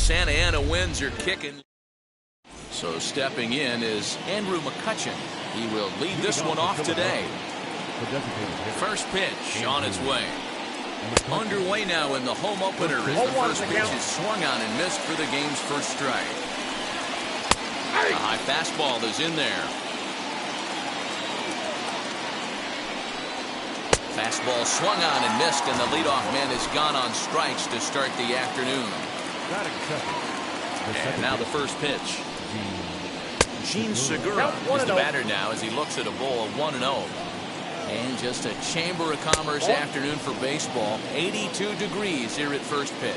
Santa Ana Winds are kicking. So stepping in is Andrew McCutchen. He will lead this one off today. First pitch on its way. Underway now in the home opener as the first pitch is swung on and missed for the game's first strike. A high fastball is in there. Fastball swung on and missed, and the leadoff man is gone on strikes to start the afternoon. And now the first pitch. Jean Segura is the batter now as he looks at a ball of 1-0. And just a Chamber of Commerce afternoon for baseball. 82 degrees here at first pitch.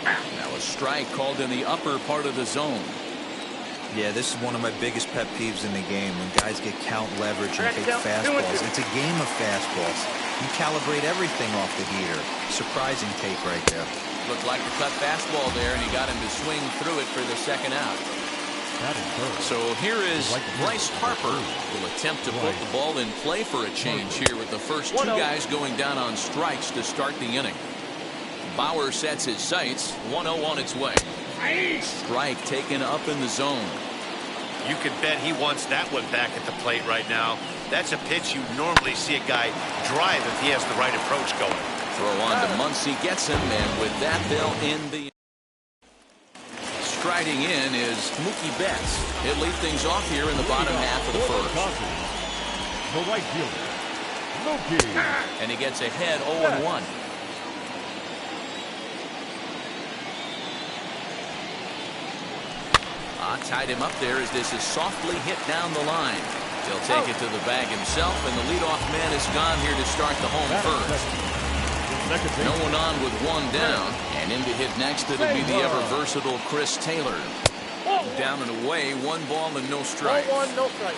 Now a strike called in the upper part of the zone. Yeah, this is one of my biggest pet peeves in the game, when guys get count leverage and take fastballs. It's a game of fastballs. You calibrate everything off the heater. Surprising take right there. Looked like the cut fastball there, and he got him to swing through it for the second out. So here is Bryce Harper. Will attempt to put the ball in play for a change here with the first two guys going down on strikes to start the inning. Bauer sets his sights. 1-0 on its way. Strike taken up in the zone. You could bet he wants that one back at the plate right now. That's a pitch you normally see a guy drive if he has the right approach going. Throw on to Muncy, gets him, and with that they'll end the. Striding in is Mookie Betts. He'll lead things off here in the bottom half of the first. The right fielder, Mookie. And he gets ahead 0-1. Tied him up there as this is softly hit down the line. He'll take it to the bag himself, and the leadoff man is gone here to start the home first. No one on with one down, and in to hit next it'll be the ever versatile Chris Taylor. Down and away, 1 ball and no strikes. No strike.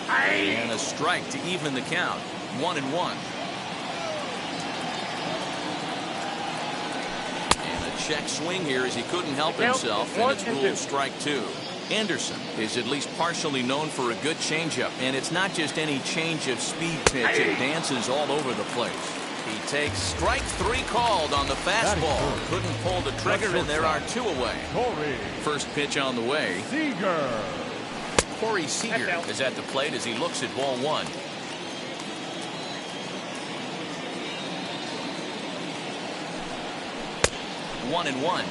And a strike to even the count. 1-1. Check swing here as he couldn't help himself, and it's ruled strike 2. Anderson is at least partially known for a good changeup, and it's not just any change of speed pitch. It dances all over the place. He takes strike 3 called on the fastball. Couldn't pull the trigger, and there are 2 away. First pitch on the way. Corey Seager is at the plate as he looks at ball 1. 1-1.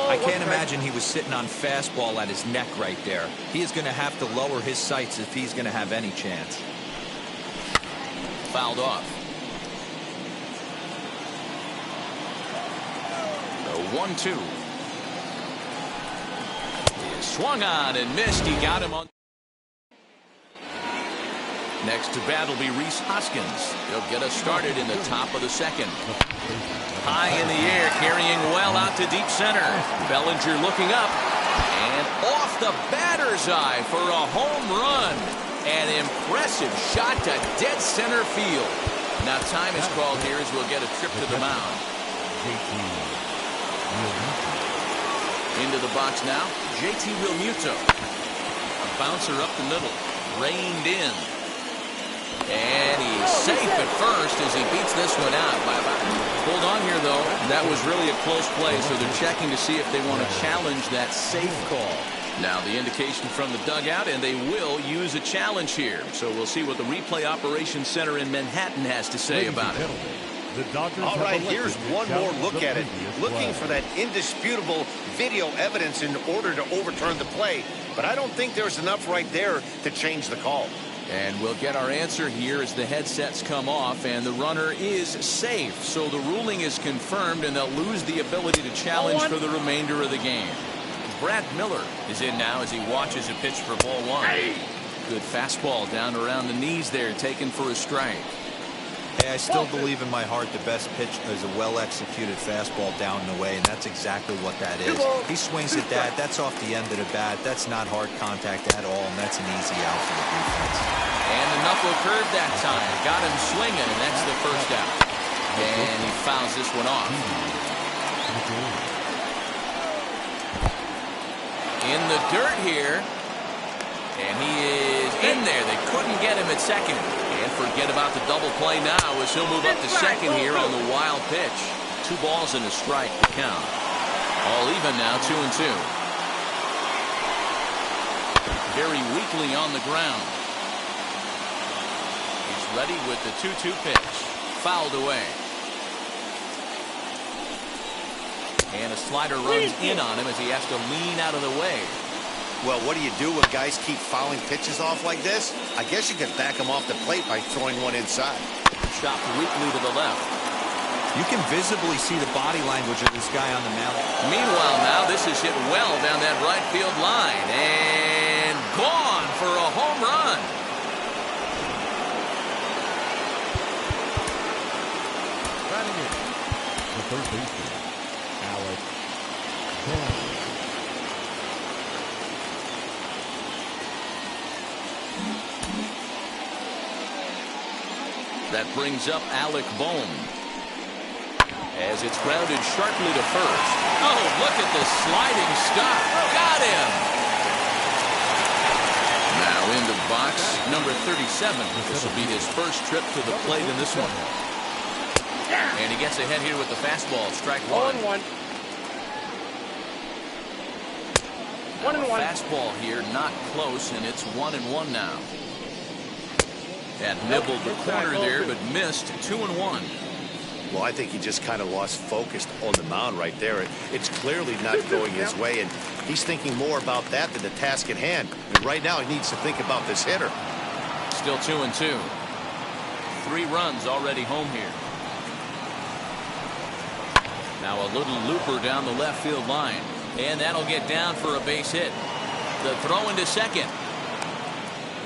I can't imagine he was sitting on fastball at his neck right there. He is going to have to lower his sights if he's going to have any chance. Fouled off. The 1-2. He swung on and missed. He got him on. Next to bat will be Rhys Hoskins. He'll get us started in the top of the second. High in the air, carrying well out to deep center. Bellinger looking up, and off the batter's eye for a home run. An impressive shot to dead center field. Now time is called here as we'll get a trip to the mound. Into the box now, JT Realmuto. A bouncer up the middle, reined in. And he's safe at first as he beats this one out by about. Hold on here, though. That was really a close play, so they're checking to see if they want to challenge that safe call. Now the indication from the dugout, and they will use a challenge here. So we'll see what the replay operations center in Manhattan has to say about it. All right, here's one more look at it. Looking for that indisputable video evidence in order to overturn the play. But I don't think there's enough right there to change the call. And we'll get our answer here as the headsets come off, and the runner is safe. So the ruling is confirmed, and they'll lose the ability to challenge for the remainder of the game. Brad Miller is in now as he watches a pitch for ball 1. Good fastball down around the knees there, taken for a strike. Hey, I still believe in my heart the best pitch is a well-executed fastball down and away, and that's exactly what that is. He swings at that. That's off the end of the bat. That's not hard contact at all, and that's an easy out for the defense. And the knuckle curve that time. Got him swinging, and that's the first out. And he fouls this one off. In the dirt here. And he is in there. They couldn't get him at second. And forget about the double play now as he'll move up to second here on the wild pitch. 2 balls and a strike to count. All even now, 2-2. Very weakly on the ground. He's ready with the 2-2 pitch. Fouled away. And a slider runs in on him as he has to lean out of the way. Well, what do you do when guys keep fouling pitches off like this? I guess you could back them off the plate by throwing one inside. Chopped weakly to the left. You can visibly see the body language of this guy on the mound. Meanwhile, now this is hit well down that right field line. And gone for a home run. Batting in, the third baseman, Alec Bohm. That brings up Alec Bohm. As it's grounded sharply to first. Oh, look at the sliding stop. Got him. Now into box number 37. This will be his first trip to the plate in this one. And he gets ahead here with the fastball. Strike one. 1-1. 1-1. Fastball here, not close, and it's 1-1 now. That nibbled the corner there, but missed. 2-1. Well, I think he just kind of lost focus on the mound right there. It's clearly not going his way, and he's thinking more about that than the task at hand. And right now, he needs to think about this hitter. Still 2-2. 3 runs already home here. Now a little looper down the left field line, and that'll get down for a base hit. The throw into second.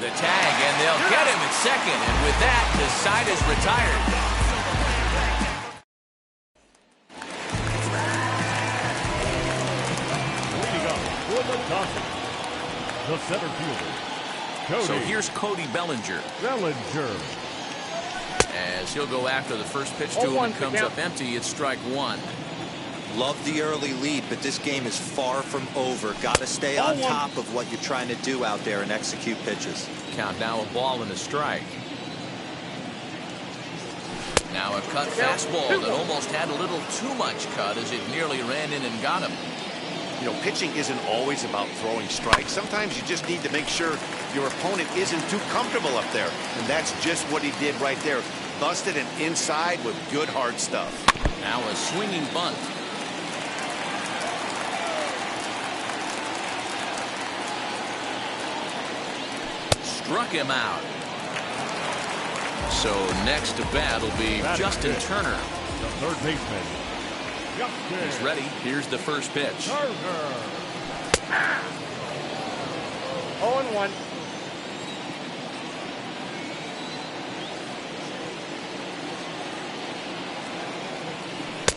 The tag, and they'll get him at second, and with that, the side is retired. The center fielder, Cody. So here's Cody Bellinger. Bellinger. As he'll go after the first pitch to him and comes up empty. It's strike one. Love the early lead, but this game is far from over. Got to stay on top of what you're trying to do out there and execute pitches. Count now a ball and a strike. Now a cut fastball that almost had a little too much cut as it nearly ran in and got him. You know, pitching isn't always about throwing strikes. Sometimes you just need to make sure your opponent isn't too comfortable up there. And that's just what he did right there. Busted it inside with good hard stuff. Now a swinging bunt. Struck him out. So next to bat will be Justin Turner. The third baseman. He's ready. Here's the first pitch. 0-1.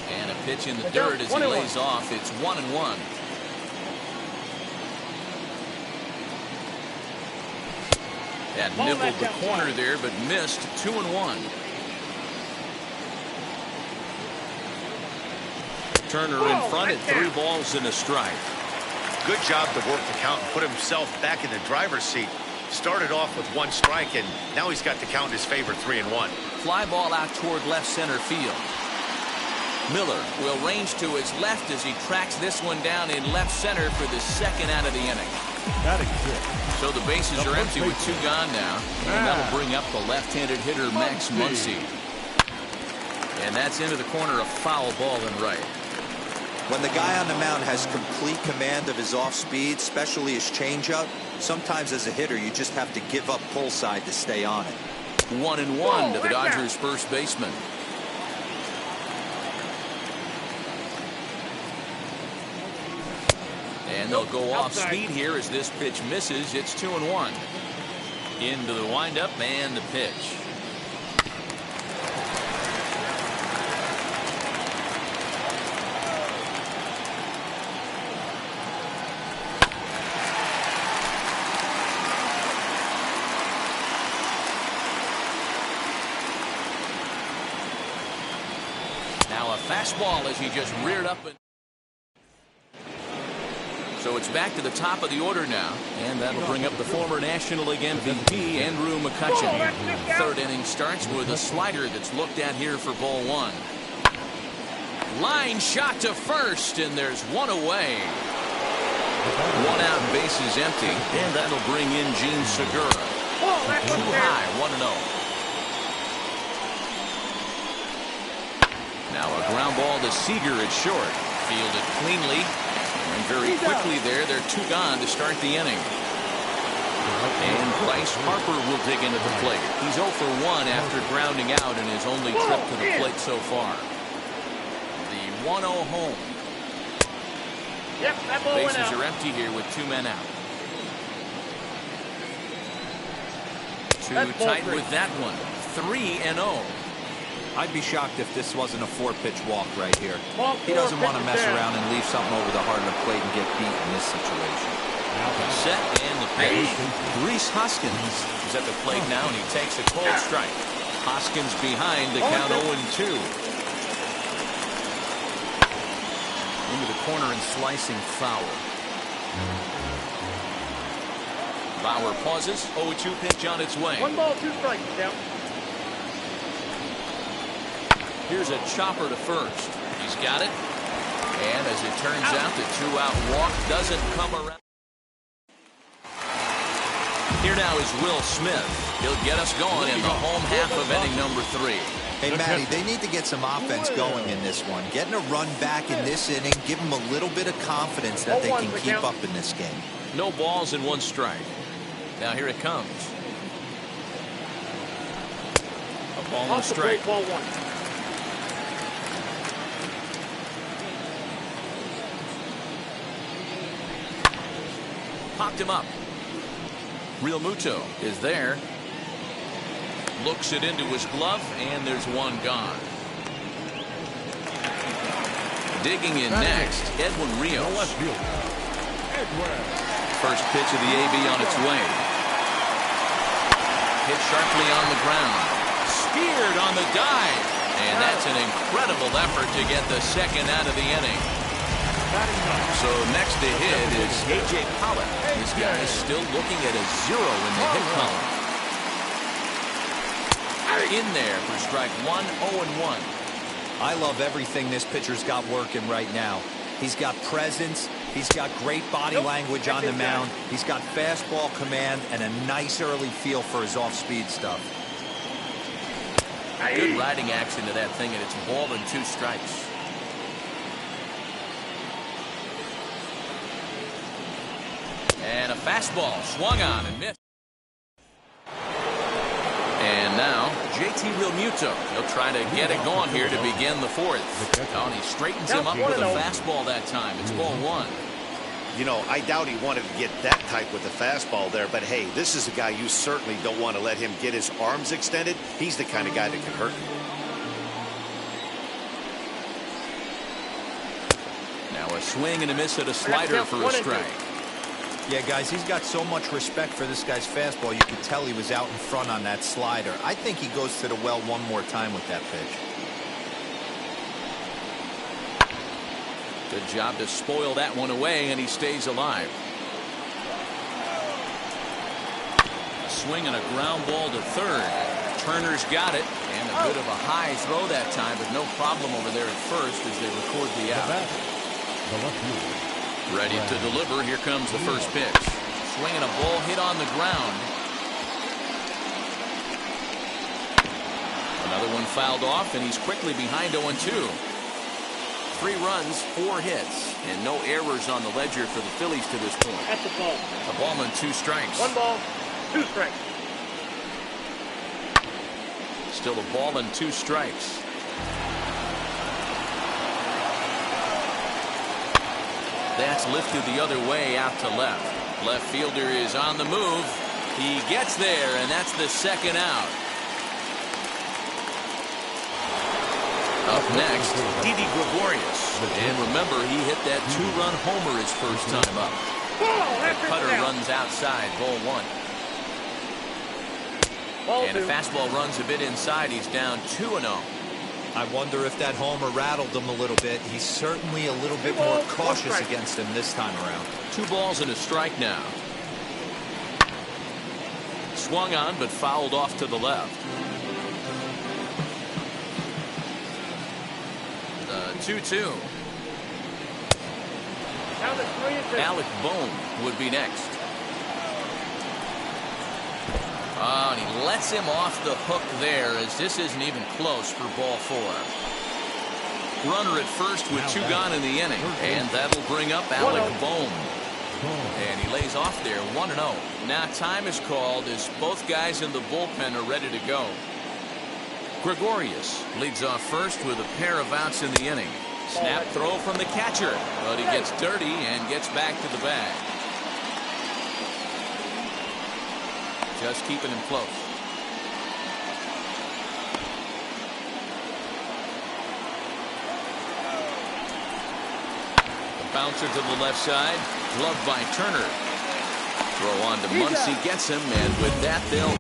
And a pitch in the dirt as he lays off. It's 1-1. That nibbled the corner there, but missed. 2-1. Turner in front at 3 balls and a strike. Good job to work the count and put himself back in the driver's seat. Started off with 1 strike, and now he's got the count in his favor, 3-1. Fly ball out toward left center field. Miller will range to his left as he tracks this one down in left center for the second out of the inning. So the bases are empty with 2 gone now. And that'll bring up the left-handed hitter, Max Muncy. And that's into the corner, a foul ball and right. When the guy on the mound has complete command of his off speed, especially his changeup, sometimes as a hitter you just have to give up pull side to stay on it. 1-1 to the Dodgers first baseman. And they'll go off speed here as this pitch misses. It's 2-1. Into the windup and the pitch. Now a fastball as he just reared up. So So it's back to the top of the order now, and that'll bring up the former National League MVP, Andrew McCutchen. Third inning starts with a slider that's looked at here for ball one. Line shot to first, and there's one away. One out, bases empty, and that'll bring in Gene Segura. Too high, 1-0. Now a ground ball to Seager at short. Fielded cleanly. And very quickly there, they're two gone to start the inning. And Bryce Harper will dig into the plate. He's 0 for 1 after grounding out in his only trip to the plate so far. The 1-0 home. Yep, that ball went out. Bases are empty here with two men out. Too tight with that one. 3-0. I'd be shocked if this wasn't a 4-pitch walk right here. Ball He doesn't four, want to pitches mess down. around and leave something over the heart of the plate and get beat in this situation. Set and the pitch. Rhys Hoskins is at the plate now, and he takes a cold strike. Hoskins behind the count 0-2. Into the corner and slicing foul. Bauer pauses. 0-2 pitch on its way. 1 ball, 2 strikes, down. Here's a chopper to first. He's got it. And as it turns out, the 2-out walk doesn't come around. Here now is Will Smith. He'll get us going in the home half of inning number 3. Hey, Matty, they need to get some offense going in this one. Getting a run back in this inning, give them a little bit of confidence that they can keep up in this game. No balls and 1 strike. Now here it comes. A ball and a Off the strike. plate, ball 1. Popped him up. Real Muto is there. Looks it into his glove, and there's 1 gone. Digging in next, Edwin Rios. First pitch of the AB on its way. Hit sharply on the ground. Speared on the dive. And that's an incredible effort to get the second out of the inning. So next to hit is A.J. Pollock. This guy is still looking at a 0 in the hit column. In there for strike 1, 0-1. I love everything this pitcher's got working right now. He's got presence. He's got great body language on the mound. He's got fastball command and a nice early feel for his off-speed stuff. Good riding action to that thing, and it's ball and 2 strikes. And a fastball swung on and missed. And now JT Realmuto. He'll try to get it going here to begin the 4th. And he straightens him up with a fastball that time. It's ball 1. You know, I doubt he wanted to get that type with the fastball there, but hey, this is a guy you certainly don't want to let him get his arms extended. He's the kind of guy that can hurt you. Now a swing and a miss at a slider for a strike. Yeah, guys, he's got so much respect for this guy's fastball. You could tell he was out in front on that slider. I think he goes to the well one more time with that pitch. Good job to spoil that one away, and he stays alive. A swing and a ground ball to third. Turner's got it, and a bit of a high throw that time, but no problem over there at first as they record the out. Ready to deliver. Here comes the first pitch. Swinging a ball hit on the ground. Another one fouled off, and he's quickly behind 0-2. 3 runs, 4 hits, and no errors on the ledger for the Phillies to this point. That's a ball. A ball and 2 strikes. 1 ball, 2 strikes. Still a ball and 2 strikes. That's lifted the other way out to left. Left fielder is on the move. He gets there, and that's the second out. Up next, Didi Gregorius. And remember, he hit that 2-run homer his first time up. The cutter runs outside, ball 1. Ball And 2. a fastball runs a bit inside. He's down 2-0. I wonder if that homer rattled him a little bit. He's certainly a little bit more cautious against him this time around. 2 balls and a strike now. Swung on, but fouled off to the left. The 2-2. Alec Bohm would be next. Oh, and he lets him off the hook there, as this isn't even close for ball 4. Runner at first with 2 gone in the inning, and that'll bring up Alec Bohm. And he lays off there, 1-0. Now time is called as both guys in the bullpen are ready to go. Gregorius leads off first with a pair of outs in the inning. Snap throw from the catcher, but he gets dirty and gets back to the bag. Just keeping him close. The bouncer to the left side, gloved by Turner. Throw on to Muncy, gets him, and with that they'll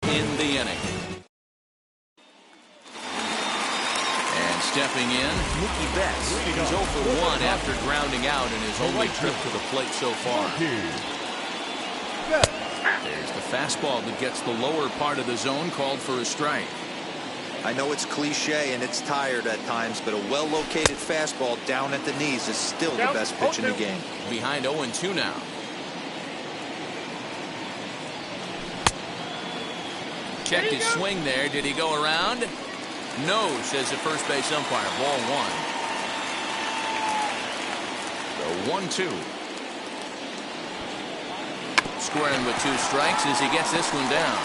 in the inning. And stepping in, Mookie Betts. He's 0 for 1 after grounding out in his only trip to the plate so far. There's the fastball that gets the lower part of the zone, called for a strike. I know it's cliche and it's tired at times, but a well-located fastball down at the knees is still the best pitch in the game. Behind 0-2 now. Checked his swing there. Did he go around? No, says the first base umpire. Ball 1. The 1-2. Squaring with 2 strikes as he gets this one down.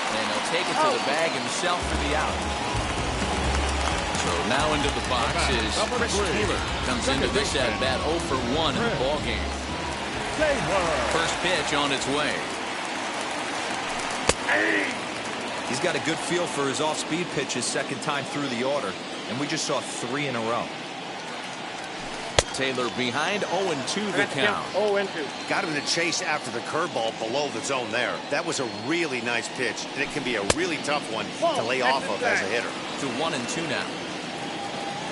And he'll take it to the bag himself for the out. So now into the box is Chris Taylor. Comes into this at-bat 0 for 1 in the ballgame. First pitch on its way. He's got a good feel for his off-speed pitches second time through the order, and we just saw 3 in a row. Taylor behind 0-2 the count. 0-2. Got him to chase after the curveball below the zone there. That was a really nice pitch, and it can be a really tough one to lay off of as a hitter. To 1-2 now.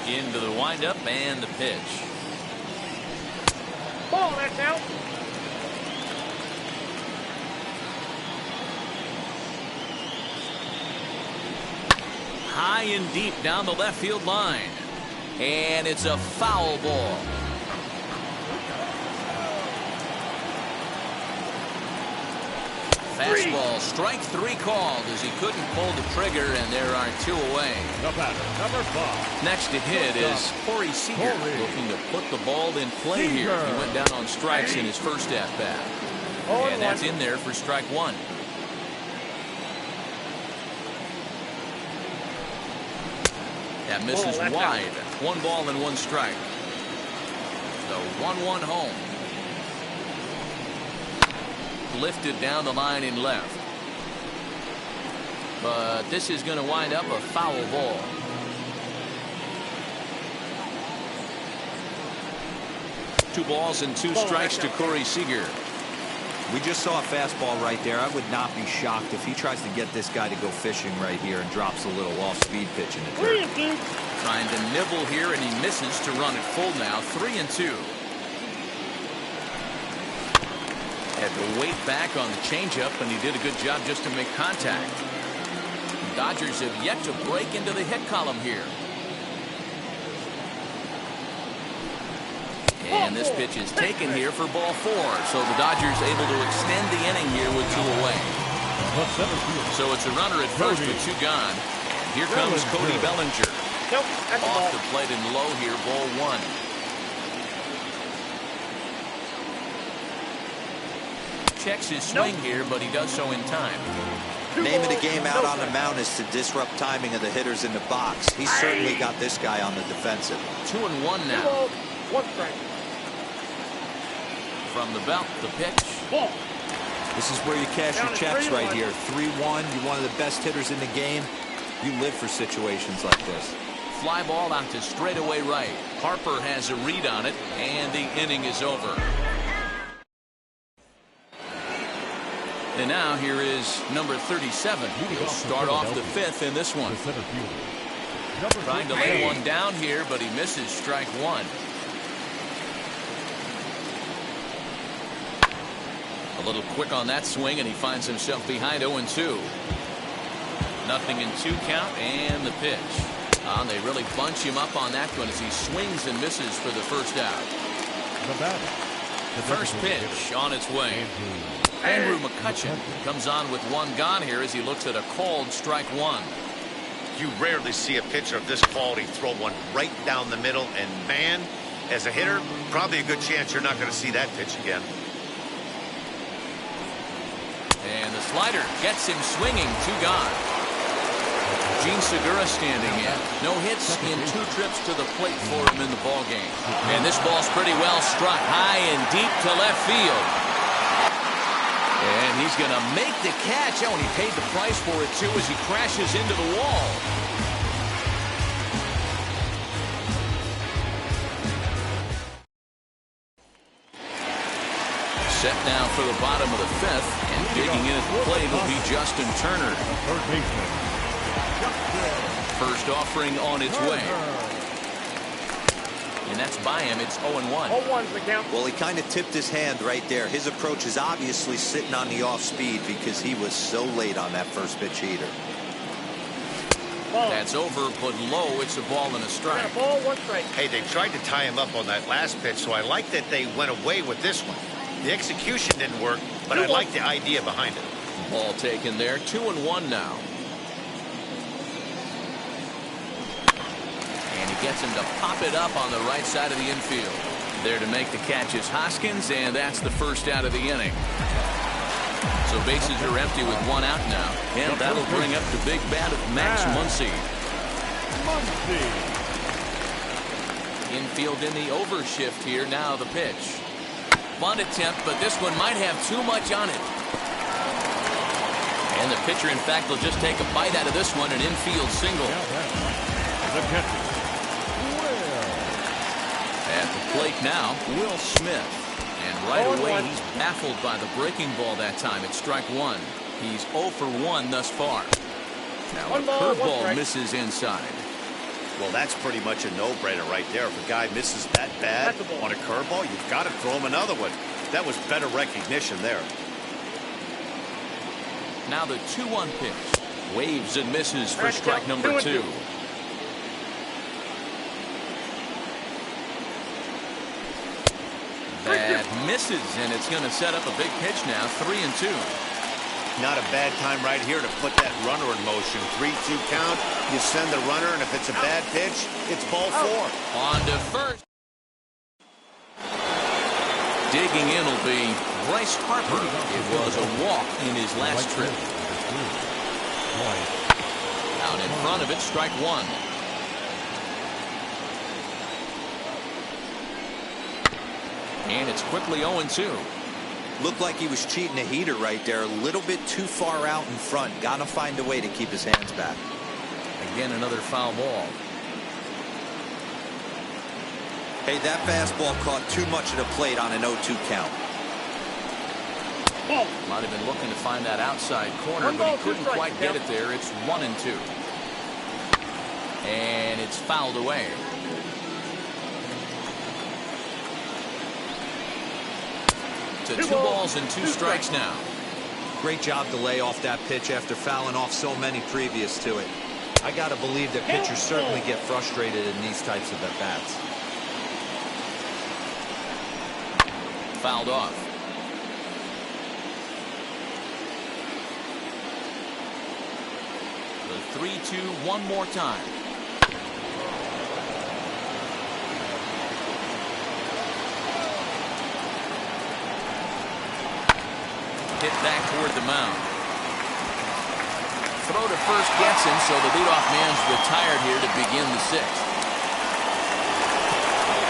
Into the windup and the pitch. Ball, that's out. High and deep down the left field line. And it's a foul ball. Fastball, strike 3 called as he couldn't pull the trigger, and there are 2 away. The batter, number 5. Next to hit is Corey Seager, looking to put the ball in play here. He went down on strikes in his first at-bat. And that's in there for strike 1. That misses wide. 1 ball and 1 strike. The 1-1 home. Lifted down the line in left. But this is going to wind up a foul ball. Two balls and 2 strikes to Corey Seager. We just saw a fastball right there. I would not be shocked if he tries to get this guy to go fishing right here and drops a little off-speed pitch in the dirt. Trying to nibble here, and he misses to run it full now. 3-2. Had to wait back on the changeup, and he did a good job just to make contact. The Dodgers have yet to break into the hit column here. And this pitch is taken here for ball 4. So the Dodgers able to extend the inning here with 2 away. So it's a runner at first with 2 gone. And here comes Cody Bellinger. Off the plate and low here, ball 1. Checks his swing here, but he does so in time. Name of the game out on the mound is to disrupt timing of the hitters in the box. He's certainly got this guy on the defensive. 2-1 now. 1 strike. From the belt, the pitch. Ball. This is where you cash your checks right here. 3-1. You're one of the best hitters in the game. You live for situations like this. Fly ball out to straightaway right. Harper has a read on it, and the inning is over. And now here is number 37. He'll start off the 5th in this one. Trying to lay one down here, but he misses strike 1. A little quick on that swing, and he finds himself behind 0-2. Nothing in 2 count, and the pitch. They really bunch him up on that one as he swings and misses for the first out. The first pitch on its way. Andrew McCutchen comes on with 1 gone here as he looks at a called strike 1. You rarely see a pitcher of this quality throw one right down the middle, and man, as a hitter, probably a good chance you're not going to see that pitch again. And the slider gets him swinging. 2 gone. Gene Segura standing in. No hits in 2 trips to the plate for him in the ballgame. And this ball's pretty well struck high and deep to left field. And he's going to make the catch. Oh, and he paid the price for it, too, as he crashes into the wall. Set now for the bottom of the 5th. And digging in at the plate will be Justin Turner. Third baseman. First offering on its way. And that's by him. It's 0-1. 0-1's the count. Well, he kind of tipped his hand right there. His approach is obviously sitting on the off speed because he was so late on that first pitch heater. Ball. That's over, but low. It's a ball and a strike. Ball, 1 strike. Hey, they tried to tie him up on that last pitch, so I like that they went away with this one. The execution didn't work, but I like the idea behind it. Ball taken there. 2-1 now. And he gets him to pop it up on the right side of the infield. There to make the catch is Hoskins, and that's the first out of the inning. So bases are empty with 1 out now. And that'll bring up the big bat of Max Muncy. Infield in the overshift here. Now the pitch. Bunt attempt, but this one might have too much on it. And the pitcher, in fact, will just take a bite out of this one, an infield single. The catcher. At the plate now, Will Smith. And right away, he's baffled by the breaking ball that time. It's strike 1. He's 0 for 1 thus far. Now a curveball misses inside. Well, that's pretty much a no-brainer right there. If a guy misses that bad on a curveball, you've got to throw him another one. That was better recognition there. Now the 2-1 pitch. Waves and misses for strike number 2. misses, and it's going to set up a big pitch now. 3-2. Not a bad time right here to put that runner in motion. 3-2 count. You send the runner, and if it's a bad pitch, it's ball 4. On to first. Digging in will be Bryce Harper. It was a walk in his last trip. Out in front of it, strike 1. And it's quickly 0-2. Looked like he was cheating a heater right there. A little bit too far out in front. Got to find a way to keep his hands back. Again, another foul ball. Hey, that fastball caught too much of the plate on an 0-2 count. Might have been looking to find that outside corner, but he couldn't quite get it there. It's 1-2. And it's fouled away. To 2 balls and 2 strikes now. Great job to lay off that pitch after fouling off so many previous to it. I got to believe that pitchers certainly get frustrated in these types of at-bats. Fouled off. The 3-2 one more time. Hit back toward the mound. Throw to first gets him, so the leadoff man's retired here to begin the 6th.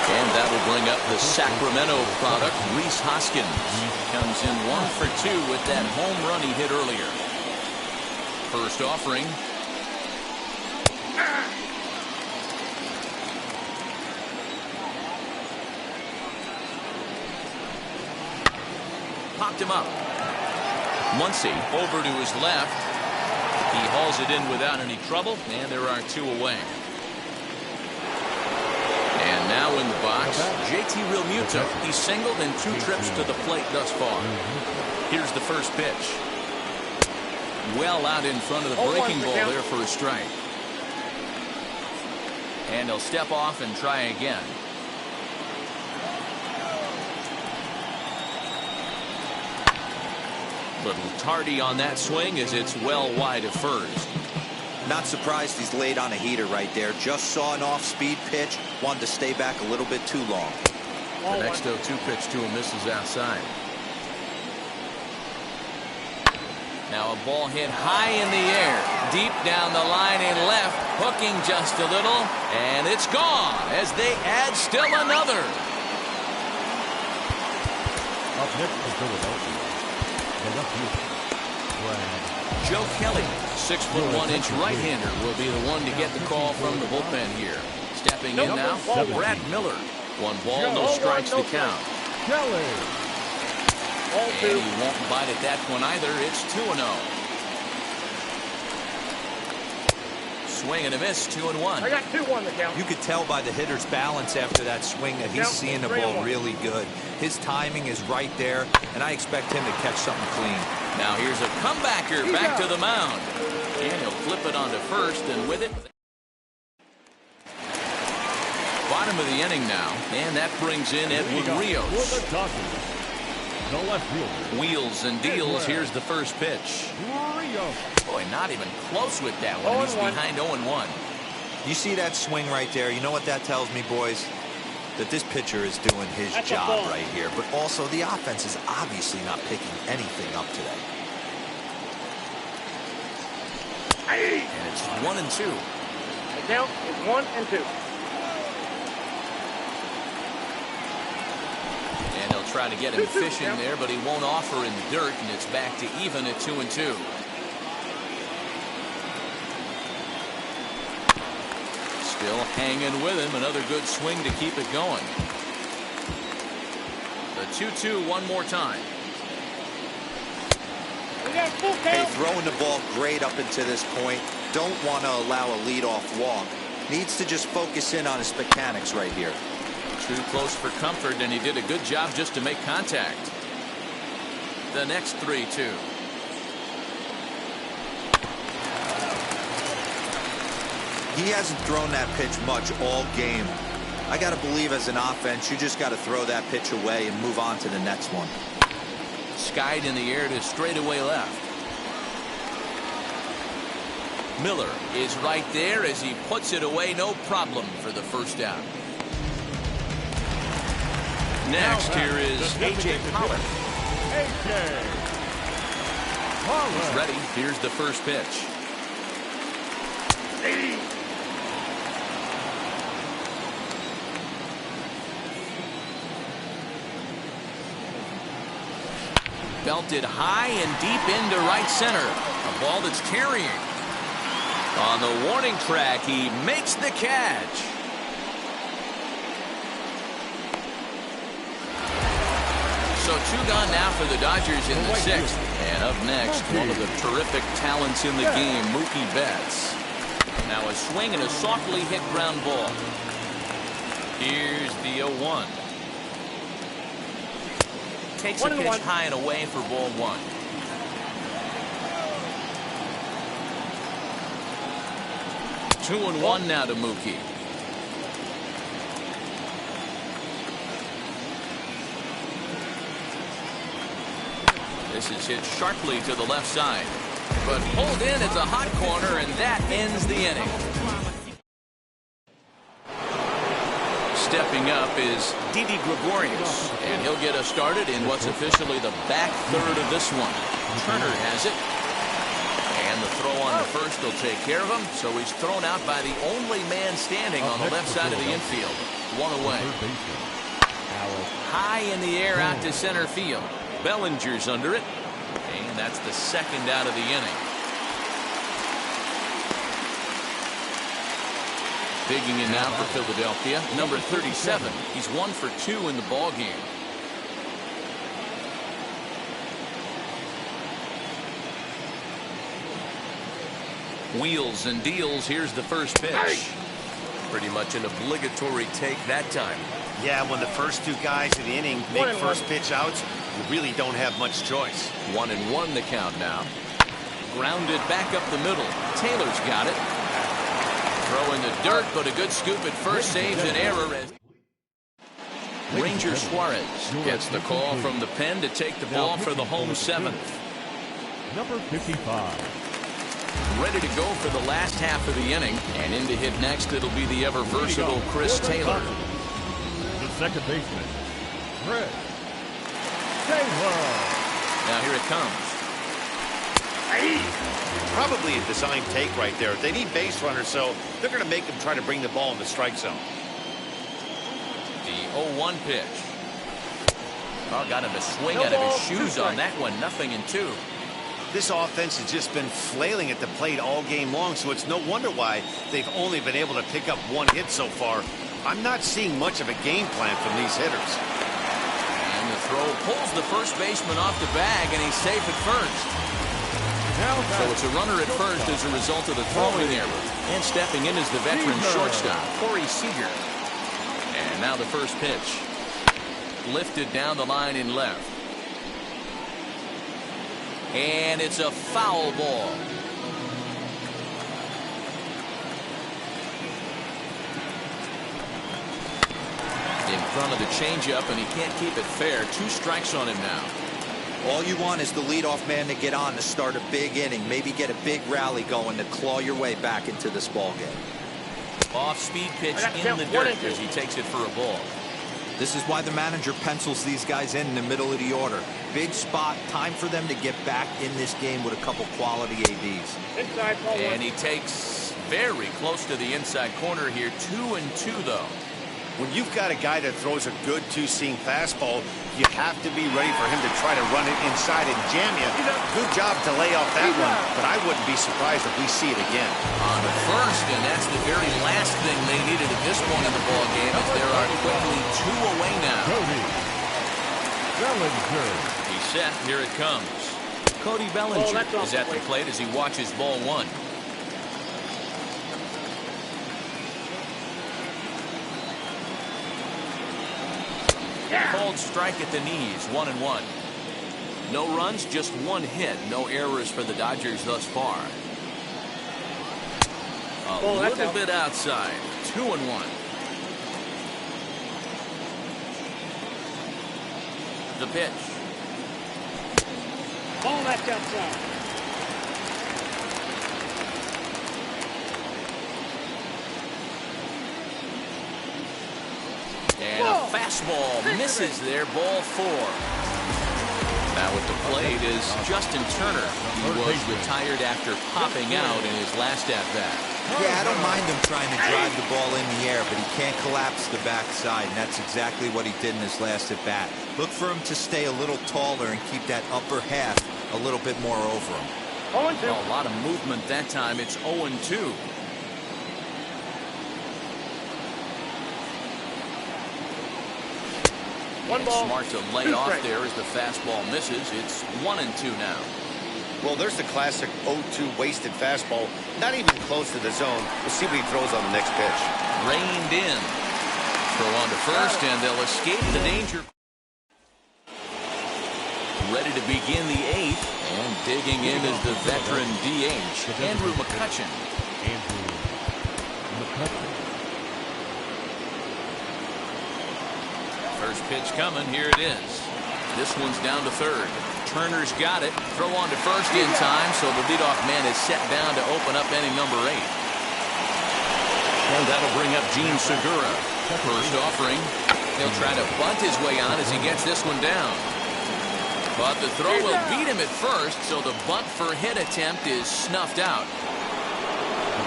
And that'll bring up the Sacramento product, Rhys Hoskins. Comes in 1 for 2 with that home run he hit earlier. First offering. Popped him up. Muncy over to his left. He hauls it in without any trouble, and there are 2 away. And now in the box, JT Realmuto. He's singled in 2 trips to the plate thus far. Here's the first pitch. Well out in front of the breaking ball there for a strike. And he'll step off and try again. Little tardy on that swing as it's well wide of first. Not surprised he's laid on a heater right there. Just saw an off-speed pitch. Wanted to stay back a little bit too long. The next 0-2 pitch to him misses outside. Now a ball hit high in the air. Deep down the line in left. Hooking just a little. And it's gone as they add still another. Up next is Philadelphia. Joe Kelly, 6'1" right-hander, will be the one to get the call from the bullpen here. Stepping in now, Brad Miller. 1 ball, no strikes to count. Kelly. And he won't bite at that one either. It's 2-0. Swing and a miss, 2-1. I got 2-1 to count. You could tell by the hitter's balance after that swing that he's seeing the ball really good. His timing is right there, and I expect him to catch something clean. Now here's a comebacker back to the mound. And he'll flip it onto first, and with it. Bottom of the inning now, and that brings in Edwin Rios. The left fielder. Wheels and deals. Here's the first pitch. Rios. Boy, not even close with that one. He's behind 0-1. You see that swing right there? You know what that tells me, boys? That this pitcher is doing his job right here. But also, the offense is obviously not picking anything up today. And it's 1-2. The count is 1-2. And he'll try to get him fishing there, but he won't offer in the dirt, and it's back to even at 2-2. Still hanging with him. Another good swing to keep it going. The 2-2 one more time. Hey, throwing the ball great up into this point. Don't want to allow a leadoff walk. Needs to just focus in on his mechanics right here. Too close for comfort, and he did a good job just to make contact. The next 3-2. He hasn't thrown that pitch much all game. I got to believe as an offense, you just got to throw that pitch away and move on to the next one. Skied in the air to straightaway left. Miller is right there as he puts it away, no problem for the first down. Next, here is A.J. Pollard. A.J. He's ready. Here's the first pitch. Belted high and deep into right center. A ball that's carrying. On the warning track, he makes the catch. So two gone now for the Dodgers in the sixth. And up next, one of the terrific talents in the game, Mookie Betts. Now a swing and a softly hit ground ball. Here's the 0-1. Takes a pitch high and away for ball one. Two and one now to Mookie. This is hit sharply to the left side. But pulled in, it's a hot corner, and that ends the inning. Stepping up is Didi Gregorius, and he'll get us started in what's officially the back third of this one. Turner has it, and the throw on to first will take care of him, so he's thrown out by the only man standing on the left side of the infield. One away. High in the air out to center field. Bellinger's under it, and that's the second out of the inning. Digging in now for Philadelphia, number 37. He's 1 for 2 in the ball game. Wheels and deals. Here's the first pitch. Pretty much an obligatory take that time. Yeah, when the first two guys in the inning make first pitch outs, you really don't have much choice. 1-1 the count now. Grounded back up the middle. Taylor's got it. Throw in the dirt, but a good scoop at first saves an error. Ranger Suarez gets the call from the pen to take the ball for the home seventh. Number 55. Ready to go for the last half of the inning, and in to hit next, it'll be the ever versatile Chris Taylor. The second baseman, Chris Taylor. Now here it comes. Probably a design take right there. They need base runners, so they're going to make them try to bring the ball in the strike zone. The 0-1 pitch. Oh, got him to swing out of his shoes on that one. 0-2. This offense has just been flailing at the plate all game long, so it's no wonder why they've only been able to pick up one hit so far. I'm not seeing much of a game plan from these hitters. And the throw pulls the first baseman off the bag, and he's safe at first. So it's a runner at first as a result of the throwing error. And stepping in is the veteran shortstop, Corey Seager. And now the first pitch. Lifted down the line in left. And it's a foul ball. In front of the changeup, and he can't keep it fair. 2 strikes on him now. All you want is the leadoff man to get on to start a big inning, maybe get a big rally going to claw your way back into this ball game. Off-speed pitch in the dirt as he takes it for a ball. This is why the manager pencils these guys in the middle of the order. Big spot, time for them to get back in this game with a couple quality ABs. Inside ball And he takes very close to the inside corner here. 2-2 though. When you've got a guy that throws a good two-seam fastball, you have to be ready for him to try to run it inside and jam you. Good job to lay off that one, but I wouldn't be surprised if we see it again. On the first, and that's the very last thing they needed at this point in the ball game, as there are quickly 2 away now. Cody Bellinger. He's set. Here it comes. Cody Bellinger is at the plate as he watches ball 1. Called strike at the knees. 1-1. No runs, just 1 hit. No errors for the Dodgers thus far. A little bit outside. 2-1. the pitch. Ball that's outside. And a fastball misses there, ball 4. Now with the plate is Justin Turner. He was retired after popping out in his last at-bat. Yeah, I don't mind him trying to drive the ball in the air, but he can't collapse the backside, and that's exactly what he did in his last at-bat. Look for him to stay a little taller and keep that upper half a little bit more over him. 0-2. A lot of movement that time. It's 0-2. One ball. Smart to lay off there as the fastball misses. It's 1-2 now. Well, there's the classic 0-2 wasted fastball. Not even close to the zone. We'll see what he throws on the next pitch. Reined in. Throw on to first, and they'll escape the danger. Ready to begin the 8th, and digging in is the veteran DH, Andrew McCutchen. First pitch coming. Here it is. This one's down to third. Turner's got it. Throw on to first in time, so the leadoff man is set down to open up inning number 8. And that'll bring up Gene Segura. First offering. He'll try to bunt his way on as he gets this one down. But the throw will beat him at first, so the bunt for hit attempt is snuffed out.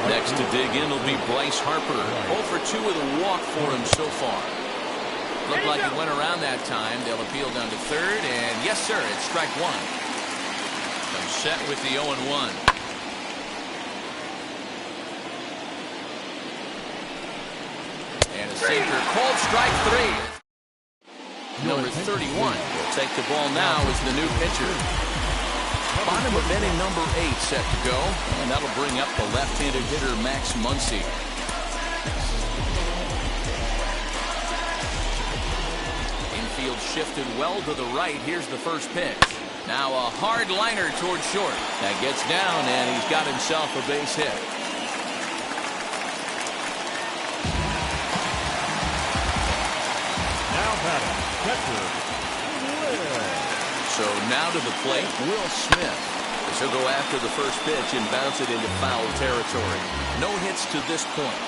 Next to dig in will be Bryce Harper. 0 for 2 with a walk for him so far. Looked like he went around that time. They'll appeal down to third, and yes, sir, it's strike 1. I'm set with the 0-1. And a sinker called strike 3. Number 31 will take the ball now as the new pitcher. Bottom of inning number 8 set to go, and that'll bring up the left-handed hitter Max Muncy. Infield shifted well to the right. Here's the first pitch. Now a hard liner towards short. That gets down, and he's got himself a base hit. Now batting, catcher. So now to the plate, Will Smith. He'll go after the first pitch and bounce it into foul territory. No hits to this point.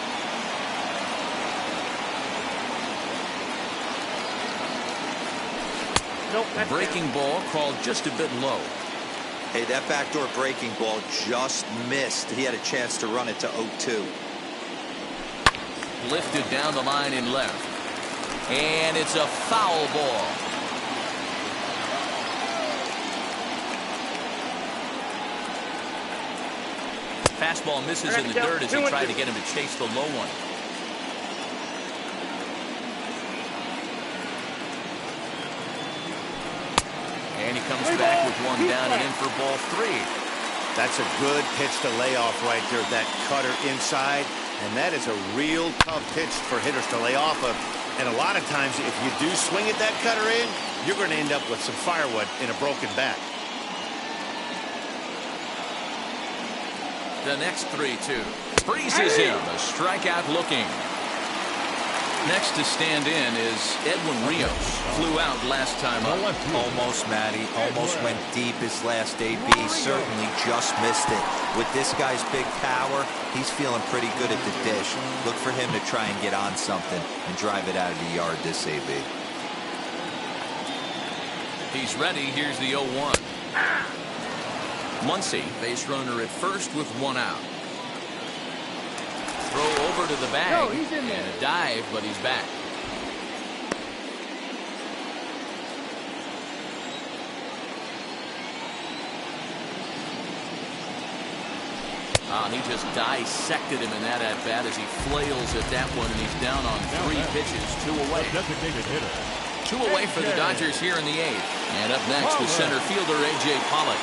Nope, Breaking ball called just a bit low. Hey, that backdoor breaking ball just missed. He had a chance to run it to 0-2. Lifted down the line in left. And it's a foul ball. Fastball misses in the dirt as he tried to get him to chase the low one. And he comes back with one down and in for ball 3. That's a good pitch to lay off right there. That cutter inside. And that is a real tough pitch for hitters to lay off of. And a lot of times, if you do swing at that cutter in, you're going to end up with some firewood in a broken bat. The next 3-2. Freezes him. A strikeout looking. Next to stand in is Edwin Rios. Flew out last time up. Almost, Matty. Almost went deep his last AB. Certainly just missed it. With this guy's big power, he's feeling pretty good at the dish. Look for him to try and get on something and drive it out of the yard this AB. He's ready. Here's the 0-1. Muncy, base runner at first with one out. Throw over to the bag. And a dive, but he's back. He just dissected him in that at-bat as he flails at that one, and he's down on 3 pitches, 2 away. Designated hitter. 2 away for the Dodgers here in the 8th. And up next was center fielder A.J. Pollock.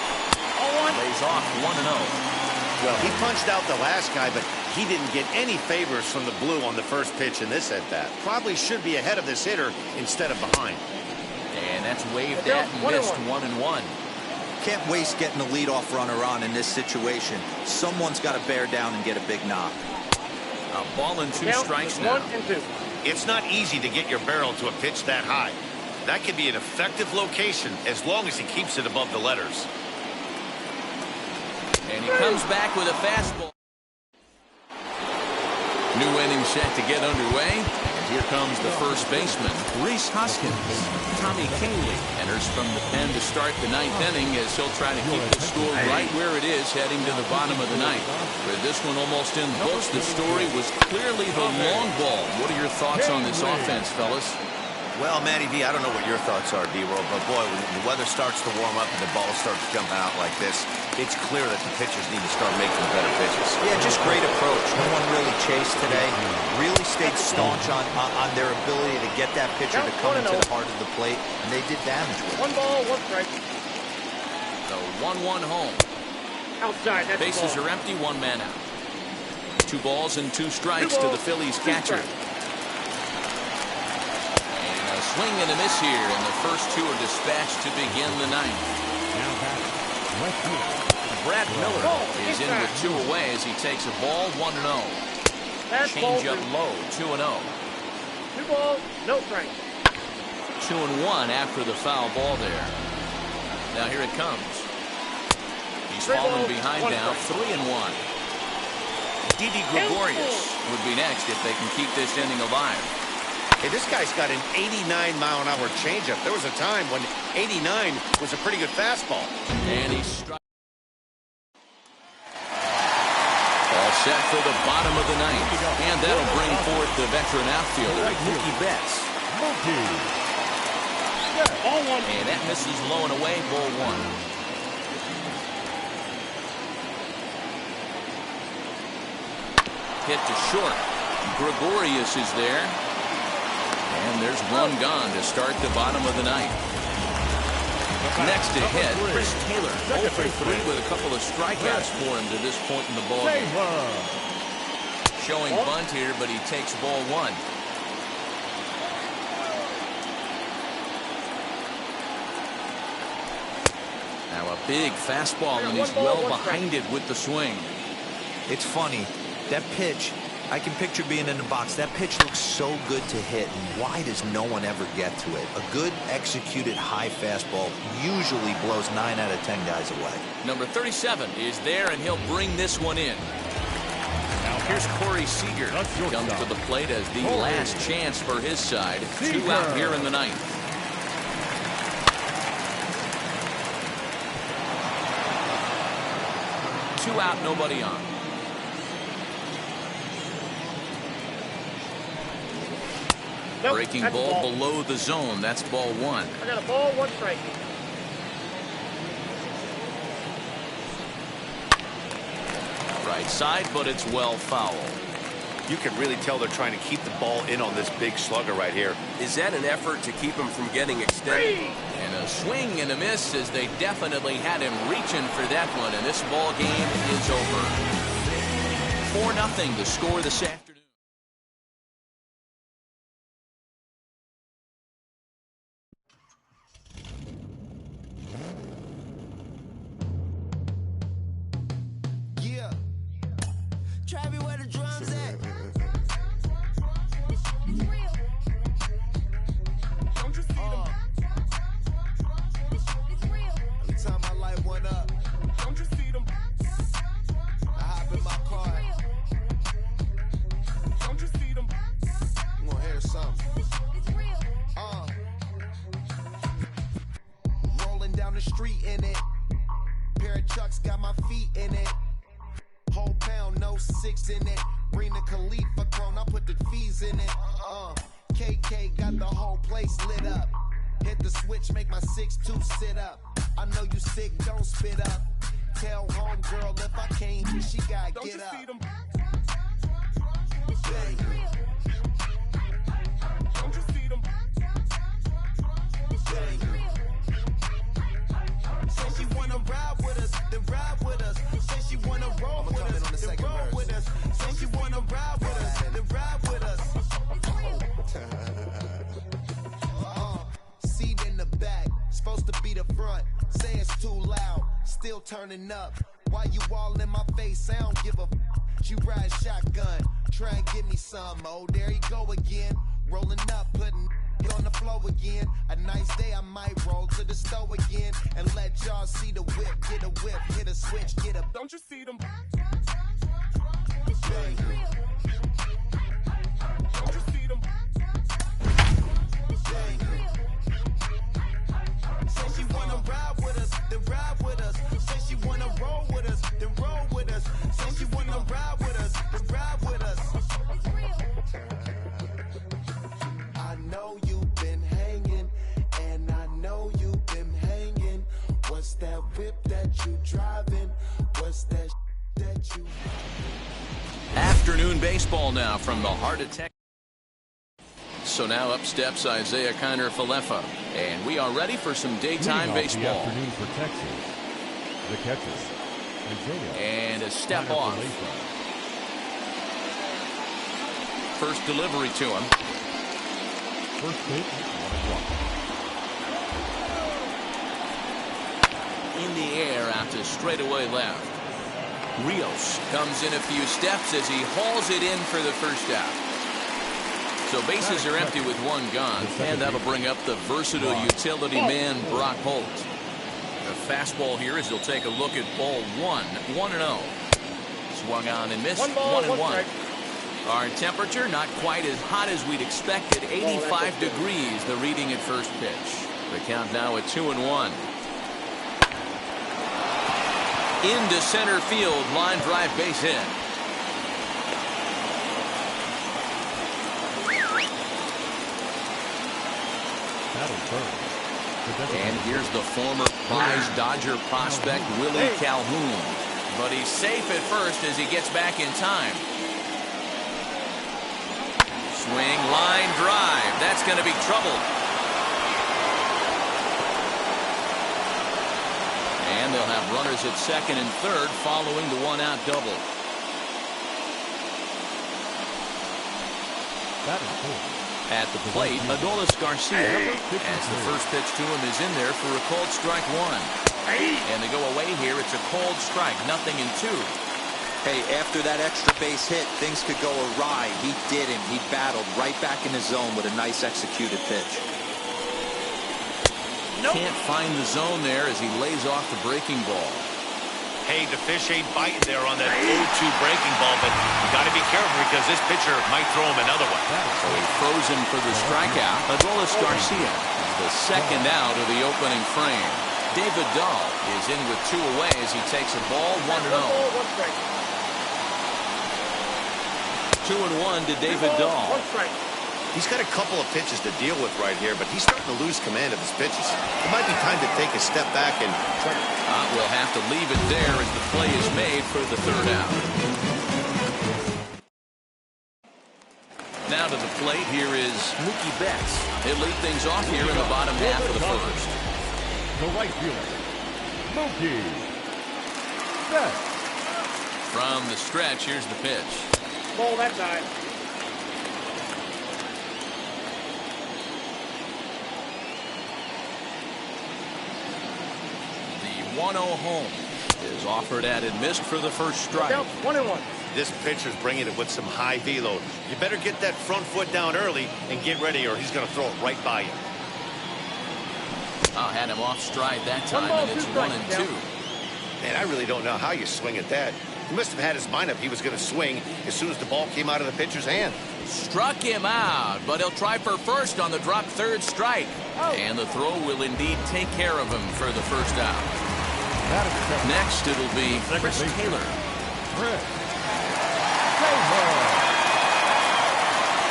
Lays off 1-0. Well, he punched out the last guy, but he didn't get any favors from the blue on the first pitch in this at-bat. Probably should be ahead of this hitter instead of behind. And that's waved at and missed 1-1. Can't waste getting the leadoff runner on in this situation. Someone's got to bear down and get a big knock. A ball and 2 strikes now. 1-2. It's not easy to get your barrel to a pitch that high. That can be an effective location as long as he keeps it above the letters. And he comes back with a fastball. New inning set to get underway. And here comes the first baseman, Rhys Hoskins. Tommy Kahnle enters from the pen to start the ninth inning as he'll try to keep the score right where it is heading to the bottom of the ninth. With this one almost in the books, the story was clearly the long ball. What are your thoughts on this offense, fellas? Well, Matty V, I don't know what your thoughts are, D-Roll, but boy, when the weather starts to warm up and the ball starts jumping out like this, it's clear that the pitchers need to start making better pitches. Yeah, just great approach. No one really chased today. Really stayed staunch on their ability to get that pitcher to come into the heart of the plate, and they did damage with it. 1 ball, 1 strike. The 1-1 home. Outside, that's Bases are empty, 1 man out. 2 balls and 2 strikes to the Phillies catcher. Swing and a miss here, and the first 2 are dispatched to begin the ninth. Brad Miller is in with 2 away as he takes a ball, 1-0. Change up low, 2-0. 2 balls, no strike. 2-1 after the foul ball there. Now here it comes. He's fallen behind now, 3-1. Didi Gregorius would be next if they can keep this inning alive. Hey, this guy's got an 89-mile-an-hour changeup. There was a time when 89 was a pretty good fastball. And he's struck. All set for the bottom of the ninth. And that'll bring forth the veteran outfielder, Mookie Betts. All 1. And that misses low and away, ball 1. Hit to short. Gregorius is there. And there's 1 gone to start the bottom of the ninth. Next to hit, Chris Taylor, 0 for 3 with a couple of strikeouts for him to this point in the ball game. Showing bunt here, but he takes ball 1. Now a big fastball, and he's well behind it with the swing. It's funny, that pitch, I can picture being in the box. That pitch looks so good to hit, and why does no one ever get to it? A good executed high fastball usually blows 9 out of 10 guys away. Number 37 is there, and he'll bring this one in. Now here's Corey Seager. Comes to the plate as the last chance for his side. 2 out here in the ninth. Two out, nobody on. Nope, breaking ball below the zone. That's ball 1. I got a ball, 1 strike. Right side, but it's well foul. You can really tell they're trying to keep the ball in on this big slugger right here. Is that an effort to keep him from getting extended? And a swing and a miss as they definitely had him reaching for that one, and this ball game is over. 4-0 the score this afternoon. Travis, where the drums at? Don't you see them? Every time I light one up, don't you see them? I hop in my car. Don't you see them? I'm gonna hear something. Rolling down the street in it. Pair of Chucks got my feet in it. Whole pound, no 6 in it. Bring the Khalifa chrome, I put the fees in it. KK got the whole place lit up. Hit the switch, make my 6'2" sit up. I know you sick, don't spit up. Tell homegirl if I can't hear, she gotta get up. Bang. Don't you see them? Bang. Say she wanna ride with us, then ride with us. Say she wanna roll with us, then roll with us. Say she wanna ride with us, then ride with us. Seat in the back, supposed to be the front. Say it's too loud, still turning up. Why you all in my face? I don't give a f. You ride shotgun, try and give me some. Oh, there you go again. Rolling up, putting Get on the floor again. A nice day, I might roll to the store again and let y'all see the whip. Get a whip, hit a switch, get a. Don't you see them? Don't you see them? Say she wanna ride with us, then ride with us. Say she wanna roll with us, then roll with us. Say she wanna ride with us, then ride with us. I know you've been hanging, and I know you've been hanging. What's that whip that you driving? What's that that you... Afternoon baseball now from the heart of Texas. So now up steps Isaiah Kiner-Falefa, and we are ready for some daytime Leading off baseball. the afternoon for Texas, the catches, Isaiah And a step off. Kiner-Falefa. First delivery to him. First pitch, 1-1. In the air out to straightaway left. Rios comes in a few steps as he hauls it in for the first out. So bases are empty with one gone, and that'll bring up the versatile utility man Brock Holt. The fastball here as he'll take a look at ball 1, 1-0. Swung on and missed, 1-1. Our temperature not quite as hot as we'd expected, 85 degrees the reading at first pitch. The count now at 2-1. Into center field, line drive base hit. And here's the former prize Dodger prospect Willie Calhoun. But he's safe at first as he gets back in time. Swing, line drive. That's going to be trouble. And they'll have runners at second and third following the one-out double. That is cool. At the plate, Adolis Garcia, as the first pitch to him is in there for a called strike 1. And they go away here. It's a called strike, 0-2. Hey, after that extra base hit, things could go awry. He didn't. He battled right back in his zone with a nice executed pitch. Can't find the zone there as he lays off the breaking ball. Hey, the fish ain't biting there on that 0-2 breaking ball, but you got to be careful because this pitcher might throw him another one. So he throws him for the strikeout. Adolis Garcia is the second out of the opening frame. David Dahl is in with 2 away as he takes a ball 1-0. 2-1 to David Dahl. He's got a couple of pitches to deal with right here, but he's starting to lose command of his pitches. It might be time to take a step back and try to... We'll have to leave it there as the play is made for the third out. Now to the plate, here is Mookie Betts. He'll lead things off here in the bottom half of the first. The right fielder, Mookie Betts. From the stretch, here's the pitch. Ball that side. The 1-0 home is offered at and missed for the first strike. 1-1. This pitcher's bringing it with some high velo. You better get that front foot down early and get ready or he's going to throw it right by you. Had him off stride that time, and it's 1-2. Man, I really don't know how you swing at that. He must have had his mind up he was going to swing as soon as the ball came out of the pitcher's hand. Struck him out, but he'll try for first on the drop third strike. And the throw will indeed take care of him for the first out. Next, it'll be Chris Taylor.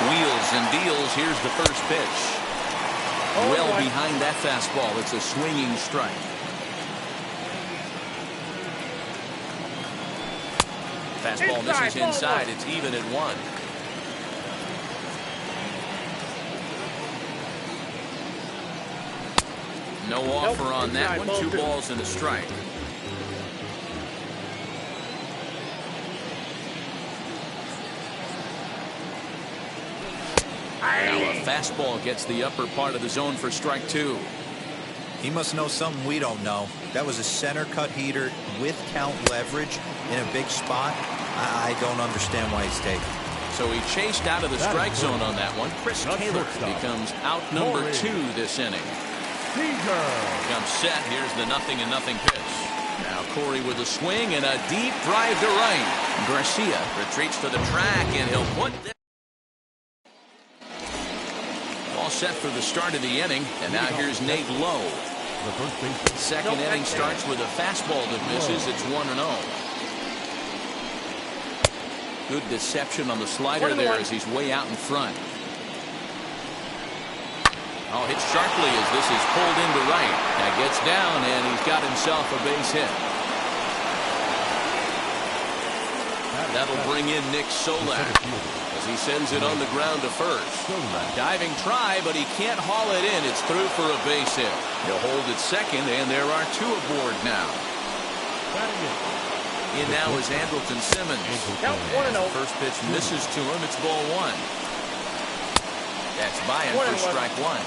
Wheels and deals. Here's the first pitch. Well behind that fastball. It's a swinging strike. Fastball misses inside. It's even at 1. No offer on that one. 2 balls and a strike. Now a fastball gets the upper part of the zone for strike 2. He must know something we don't know. That was a center cut heater with count leverage in a big spot. I don't understand why he's taking. So he chased out of the strike zone on that one. Chris Taylor becomes out number 2 this inning. Comes set. Here's the 0-0 pitch. Now Corey with a swing and a deep drive to right. Garcia retreats to the track, and he'll put this. All set for the start of the inning, and now here's Nate Lowe. Second inning starts with a fastball that misses. It's 1-0. Good deception on the slider there as he's way out in front. Oh, hit sharply as this is pulled into right. Now gets down, and he's got himself a base hit. That'll bring in Nick Solak as he sends it on the ground to first. Diving try, but he can't haul it in. It's through for a base hit. He'll hold it second, and there are 2 aboard now. In now is Andrelton Simmons. First pitch misses to him. It's ball 1. That's by him for strike 1.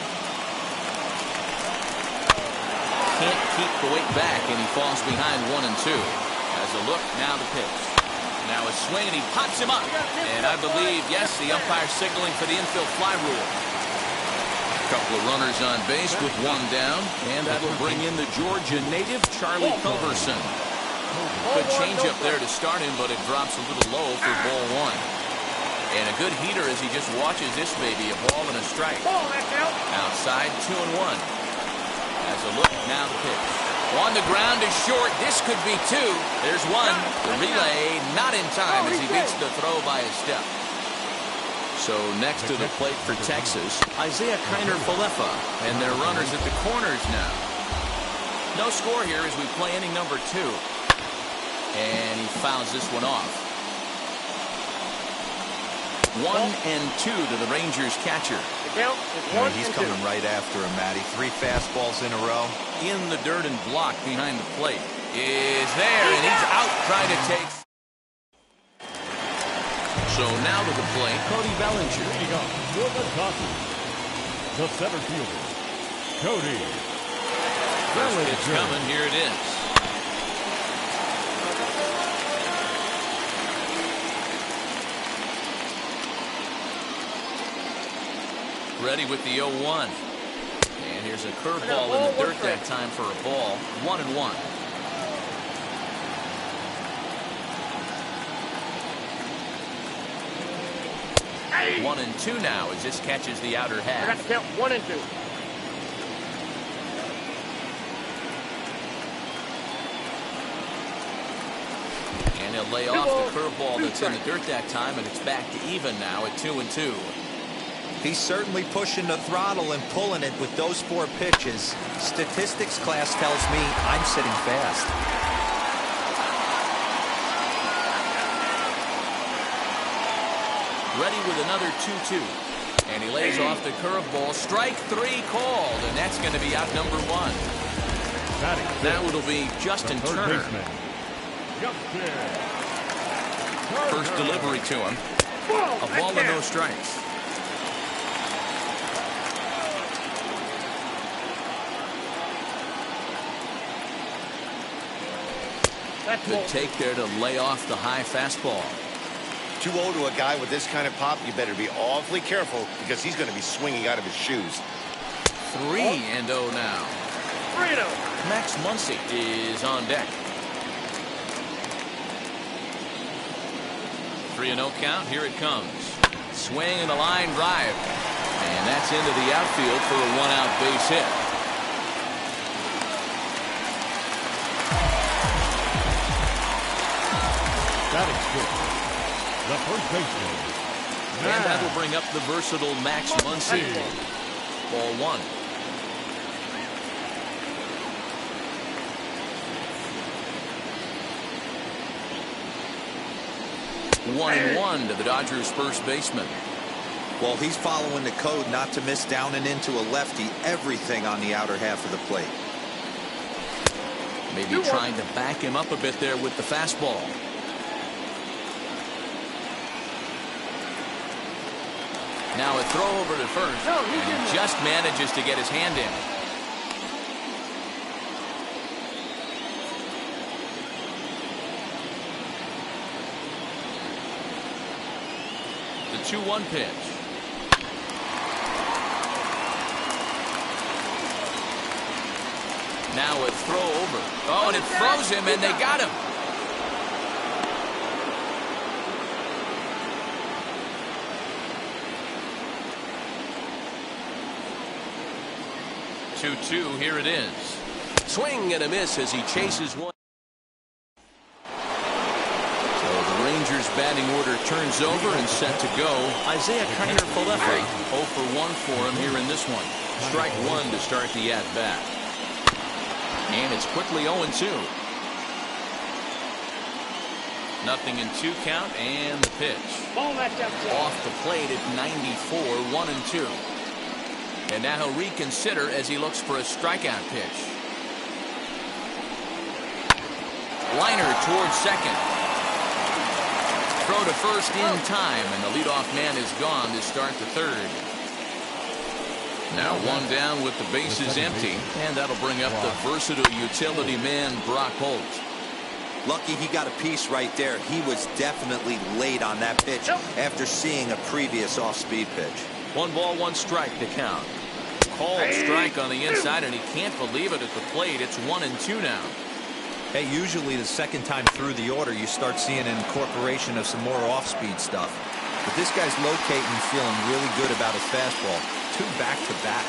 Can't keep the weight back, and he falls behind 1-2. As a look, now the pitch. Now a swing, and he pops him up. And I believe, yes, the umpire signaling for the infield fly rule. A couple of runners on base with 1 down, and that'll bring in the Georgia native, Charlie Culverson. Good changeup there to start him, but it drops a little low for ball 1. And a good heater as he just watches this baby, a ball and a strike. Outside, 2-1. As a look, now the pitch. On the ground is short. This could be 2. There's 1. The relay not in time as he beats the throw by a step. So next to the plate for Texas, Isaiah Kiner-Falefa. And their runners at the corners now. No score here as we play inning number 2. And he fouls this one off. 1-2 to the Rangers catcher. He's coming right after him, Matty. 3 fastballs in a row. In the dirt and blocked behind the plate. Is there, and he's out trying to take. So now to the plate, Cody Bellinger. The center fielder, Cody Bellinger. It's coming. Here it is. Ready with the 0-1. And here's a curveball in the dirt that time for a ball. 1-1. Hey. 1-2 now as this catches the outer half. I got to count 1 and 2. And he'll lay off the curveball that's in the dirt that time, and it's back to even now at 2-2. He's certainly pushing the throttle and pulling it with those 4 pitches. Statistics class tells me I'm sitting fast. Ready with another 2-2. And he lays off the curveball. Strike 3 called, and that's going to be out number 1. Now it'll be Justin Turner. First delivery to him. A ball and no strikes. Good take there to lay off the high fastball. 2-0 to a guy with this kind of pop. You better be awfully careful because he's going to be swinging out of his shoes. 3-0 now. 3-0. Max Muncy is on deck. 3-0 count. Here it comes. Swing and a line drive. And that's into the outfield for a 1-out base hit. The first baseman. And that will bring up the versatile Max Muncy. Ball 1. One and 1 to the Dodgers' first baseman. Well, he's following the code not to miss down and into a lefty. Everything on the outer half of the plate. Maybe trying to back him up a bit there with the fastball. Now a throw over to first. And he just manages to get his hand in. 2-1 pitch. Now a throw over. Oh, and it throws him, and they got him. Two, here it is. Swing and a miss as he chases one. So the Rangers batting order turns over and set to go. Isaiah Kiner-Falefa 0 for 1 for him here in this one. Strike one to start the at-bat. And it's quickly 0-2. Nothing in 2 count, and the pitch. Ball match outside. Off the plate at 94, 1-2. And now he'll reconsider as he looks for a strikeout pitch. Liner towards second. Throw to first in time, and the leadoff man is gone to start the third. Now one down with the bases empty, and that'll bring up the versatile utility man Brock Holt. Lucky he got a piece right there. He was definitely late on that pitch after seeing a previous off-speed pitch. 1 ball, 1 strike to count. Called strike on the inside, and he can't believe it at the plate. It's 1-2 now. Hey, usually the second time through the order, you start seeing an incorporation of some more off-speed stuff. But this guy's locating and feeling really good about his fastball. 2 back-to-back.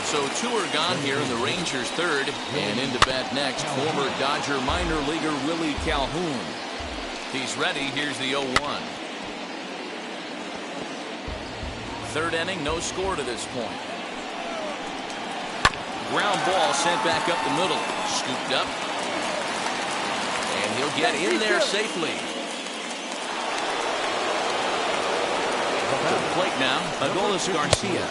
So 2 are gone here in the Rangers' third, and into bat next, former Dodger minor leaguer Willie Calhoun. He's ready. Here's the 0-1. Third inning, no score to this point. Ground ball sent back up the middle. Scooped up. And he'll get in there safely. To the plate now, Adolis Garcia.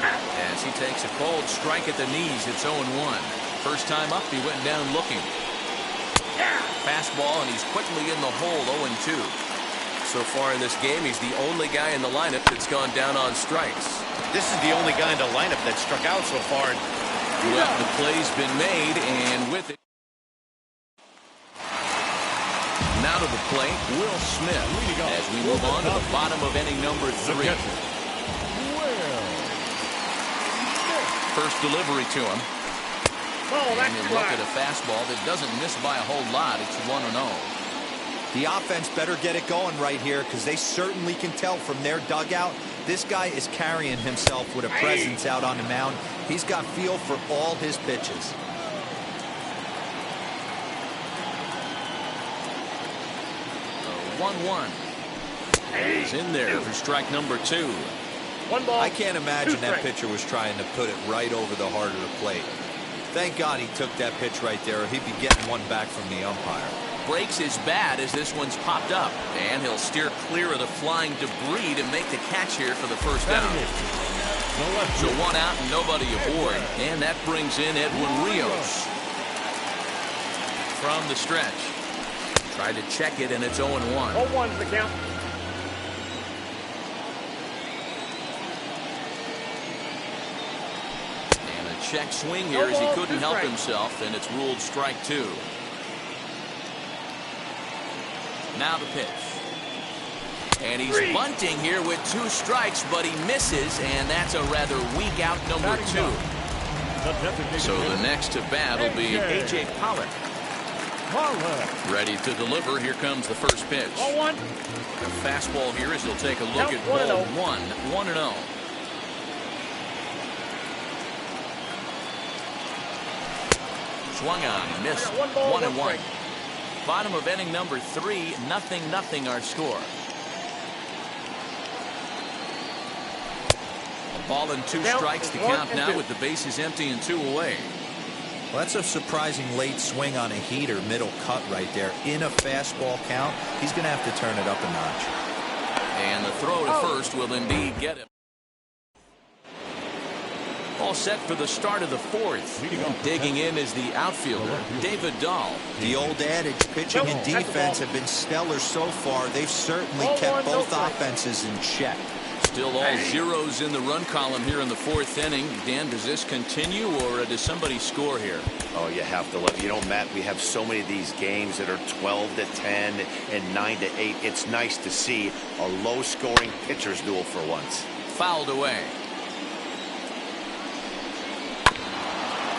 As he takes a cold strike at the knees, it's 0-1. First time up, he went down looking. Fastball, and he's quickly in the hole, 0-2. So far in this game, he's the only guy in the lineup that's gone down on strikes. This is the only guy in the lineup that struck out so far. Well, the play's been made, and with it. Now to the plate, Will Smith, as we move on to the bottom of inning number 3. First delivery to him. And you look at a fastball that doesn't miss by a whole lot. It's 1-0. The offense better get it going right here, because they certainly can tell from their dugout this guy is carrying himself with a presence out on the mound. He's got feel for all his pitches. So 1-1. He's in there for strike number 2. 1 ball. I can't imagine that pitcher was trying to put it right over the heart of the plate. Thank God he took that pitch right there, or he'd be getting one back from the umpire. Breaks his bat as this one's popped up, and he'll steer clear of the flying debris to make the catch here for the first down. So 1 out and nobody aboard, and that brings in Edwin Rios from the stretch. Tried to check it, and it's 0-1. 0-1's the count. And a check swing here as he couldn't help himself, and it's ruled strike 2. Now the pitch. And he's bunting here with 2 strikes, but he misses, and that's a rather weak out number 2. So the next to bat will be A.J. Pollock. Ready to deliver. Here comes the first pitch. 0-1. The fastball here as he'll take a look at ball 1. 1-0. Swung on, missed. 1-1. Bottom of inning number 3, 0-0 our score. A ball and 2 strikes to count now with the bases empty and 2 away. Well, that's a surprising late swing on a heater, middle cut right there. In a fastball count, he's going to have to turn it up a notch. And the throw to first will indeed get him. All set for the start of the 4th. Digging in is the outfielder, David Dahl. The old adage, pitching and defense have been stellar so far. They've certainly kept both offenses in check. Still all zeros in the run column here in the fourth inning. Dan, does this continue, or does somebody score here? Oh, you have to love. You know, Matt, we have so many of these games that are 12-10 and 9-8. It's nice to see a low-scoring pitcher's duel for once. Fouled away.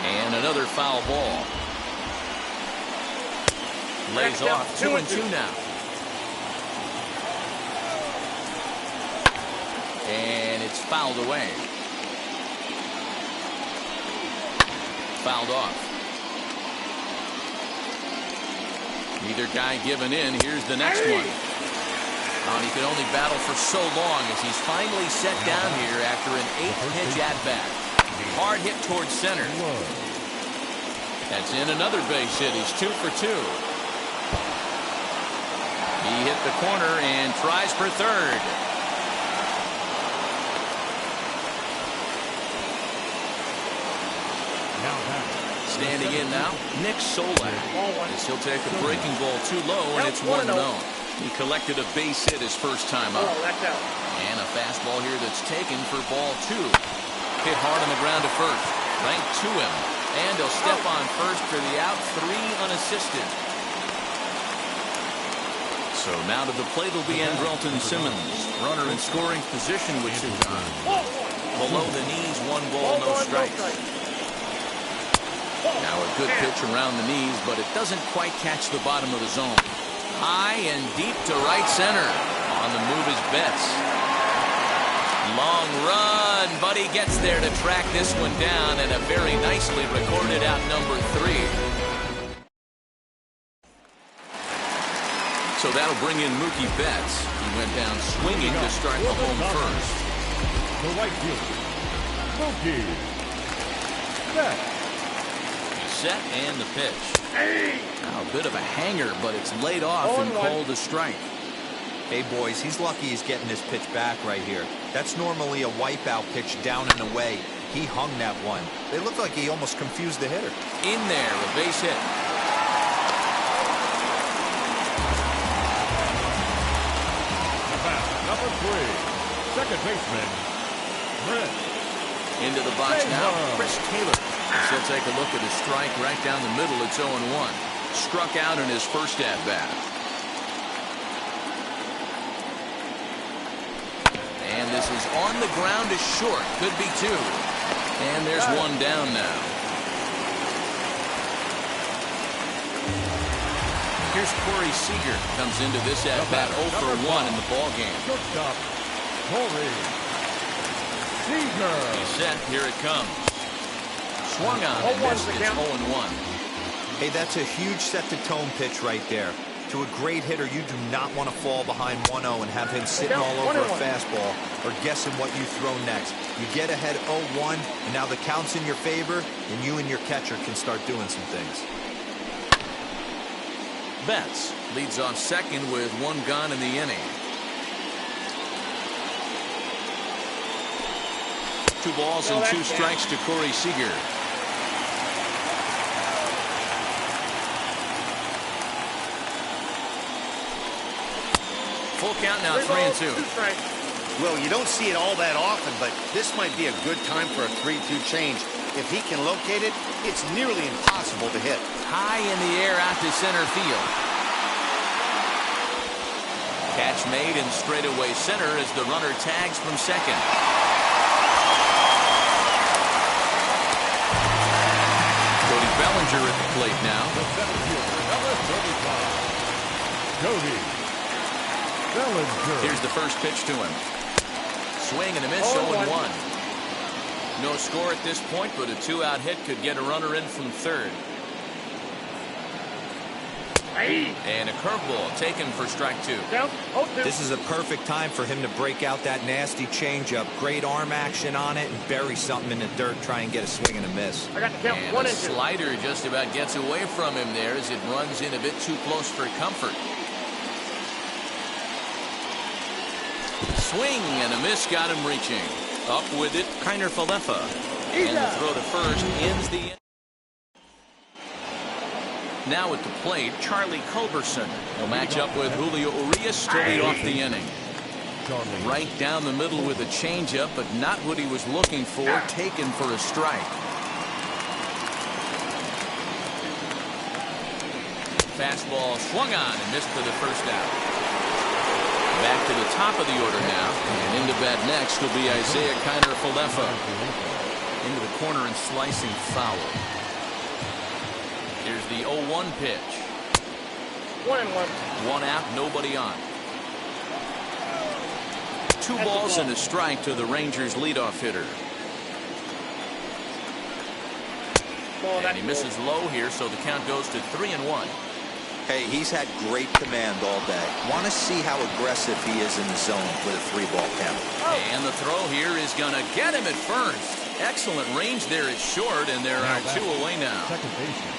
And another foul ball. Lays off 2-2 now. And it's fouled away. Fouled off. Neither guy giving in. Here's the next one. Oh, he could only battle for so long as he's finally set down here after an 8-pitch at-bat. Hard hit towards center. That's in another base hit. He's 2 for 2. He hit the corner and tries for third. Standing in now, Nick Solak. As he'll take a breaking ball too low, and it's 1-0. He collected a base hit his first time up. And a fastball here that's taken for ball 2. Hit hard on the ground to first. Right to him. And he'll step on first for the out. 3 unassisted. So now to the plate will be Andrelton Simmons. Runner in scoring position with 2 on. Below the knees, 1 ball, no strikes. Now a good pitch around the knees, but it doesn't quite catch the bottom of the zone. High and deep to right center. On the move is Betts. Long run, but he gets there to track this one down, and a very nicely recorded out number 3. So that'll bring in Mookie Betts. He went down swinging to start the home first. The right fielder, Mookie Betts. Set and the pitch. Now a bit of a hanger, but it's laid off and called a strike. Hey, boys, he's lucky he's getting his pitch back right here. That's normally a wipeout pitch down and away. He hung that one. It looked like he almost confused the hitter. In there, a base hit. Number 3, second baseman, Chris. Into the box now, Chris Taylor. He'll take a look at his strike right down the middle. It's 0-1. Struck out in his first at-bat. And this is on the ground is short. Could be 2. And there's 1 down now. Here's Corey Seager. Comes into this at-bat 0 for 1 in the ballgame. Shortstop, Corey Seager. He's set. Here it comes. Swung on and missed. It's 0-1. Hey, that's a huge set-to-tone pitch right there. To a great hitter, you do not want to fall behind 1-0 and have him sitting all over a fastball or guessing what you throw next. You get ahead 0-1, and now the count's in your favor, and you and your catcher can start doing some things. Betts leads off second with 1 gone in the inning. 2 balls and 2 strikes to Corey Seager. Full count now, 3-2. Well, you don't see it all that often, but this might be a good time for a 3-2 change. If he can locate it, it's nearly impossible to hit. High in the air out to center field. Catch made in straightaway center as the runner tags from second. Cody Bellinger at the plate now. The center fielder, number 35, Cody Bellinger. Here's the first pitch to him. Swing and a miss, 0-1. No score at this point, but a 2-out hit could get a runner in from third. And a curveball taken for strike 2. This is a perfect time for him to break out that nasty changeup. Great arm action on it and bury something in the dirt. Try and get a swing and a miss. And a slider just about gets away from him there as it runs in a bit too close for comfort. Swing and a miss got him reaching. Up with it, Kiner Falefa. And the throw to first ends the inning. Now at the plate, Charlie Culberson. He'll match up with Julio Urias to lead off the inning. Darlene. Right down the middle with a changeup, but not what he was looking for. Taken for a strike. Fastball swung on and missed for the first out. Back to the top of the order now, and into bat next will be Isiah Kiner-Falefa. Into the corner and slicing foul. Here's the 0-1 pitch. 1-1. One out, nobody on. 2 balls and a strike to the Rangers leadoff hitter. And he misses low here, so the count goes to 3-1. Hey, he's had great command all day. Want to see how aggressive he is in the zone with a 3-ball count. And the throw here is going to get him at first. Excellent range there at short, and there are 2 away now. Second baseman.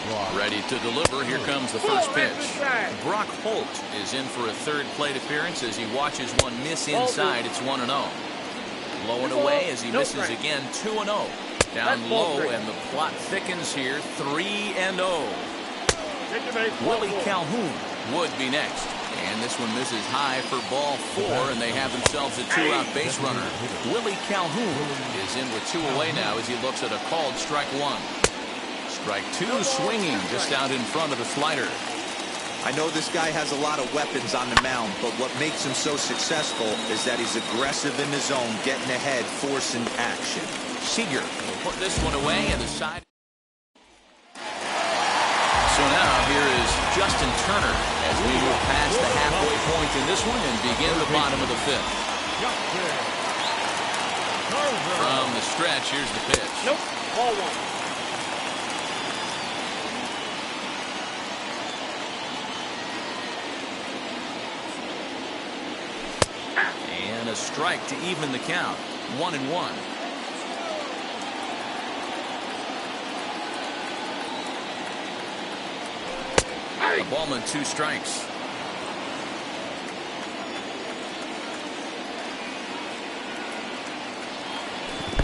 Brock. Ready to deliver. Here comes the first pitch. Brock Holt is in for a 3rd plate appearance as he watches one miss inside. It's 1-0. Low and away as he misses again. 2-0. Down low, and the plot thickens here. 3-0. Willie Calhoun would be next. And this one misses high for ball 4, and they have themselves a 2-out base runner. Willie Calhoun is in with 2 away now as he looks at a called strike 1. Strike 2 swinging just out in front of the slider. I know this guy has a lot of weapons on the mound, but what makes him so successful is that he's aggressive in the zone, getting ahead, forcing action. Seager will put this one away, and the side. So now here is Justin Turner as we move past the halfway point in this one and begin the bottom of the 5th. From the stretch, here's the pitch. Nope. Ball 1. And a strike to even the count. 1-1. A ball and 2 strikes.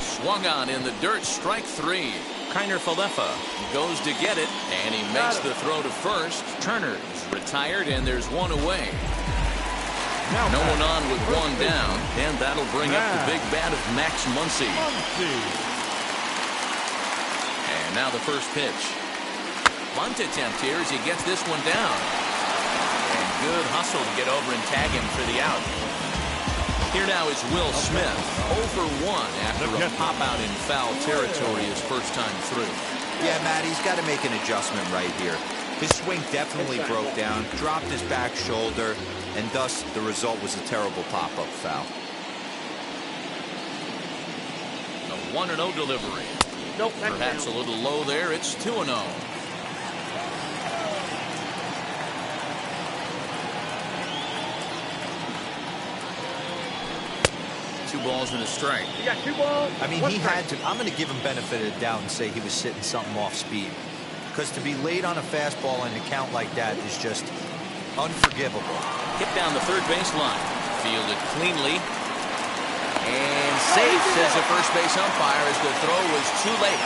Swung on in the dirt. Strike 3. Kiner-Falefa goes to get it, and he makes the throw to first. Turner's retired, and there's 1 away. No one on with 1 down, and that'll bring up the big bat of Max Muncy. And now the first pitch. Bunt attempt here as he gets this one down. And good hustle to get over and tag him for the out. Here now is Will Smith. 0 for 1 after a pop-out in foul territory his first time through. Yeah, Matt, he's got to make an adjustment right here. His swing definitely broke down, dropped his back shoulder, and thus the result was a terrible pop-up foul. A 1-0 delivery. Nope. Perhaps a little low there. It's 2-0. 2 balls and a strike. You got 2 balls. I mean, he had to. I'm going to give him benefit of the doubt and say he was sitting something off speed. Because to be late on a fastball and to count like that is just unforgivable. Hit down the 3rd baseline. Fielded cleanly. And safe, says the first base umpire, as the throw was too late.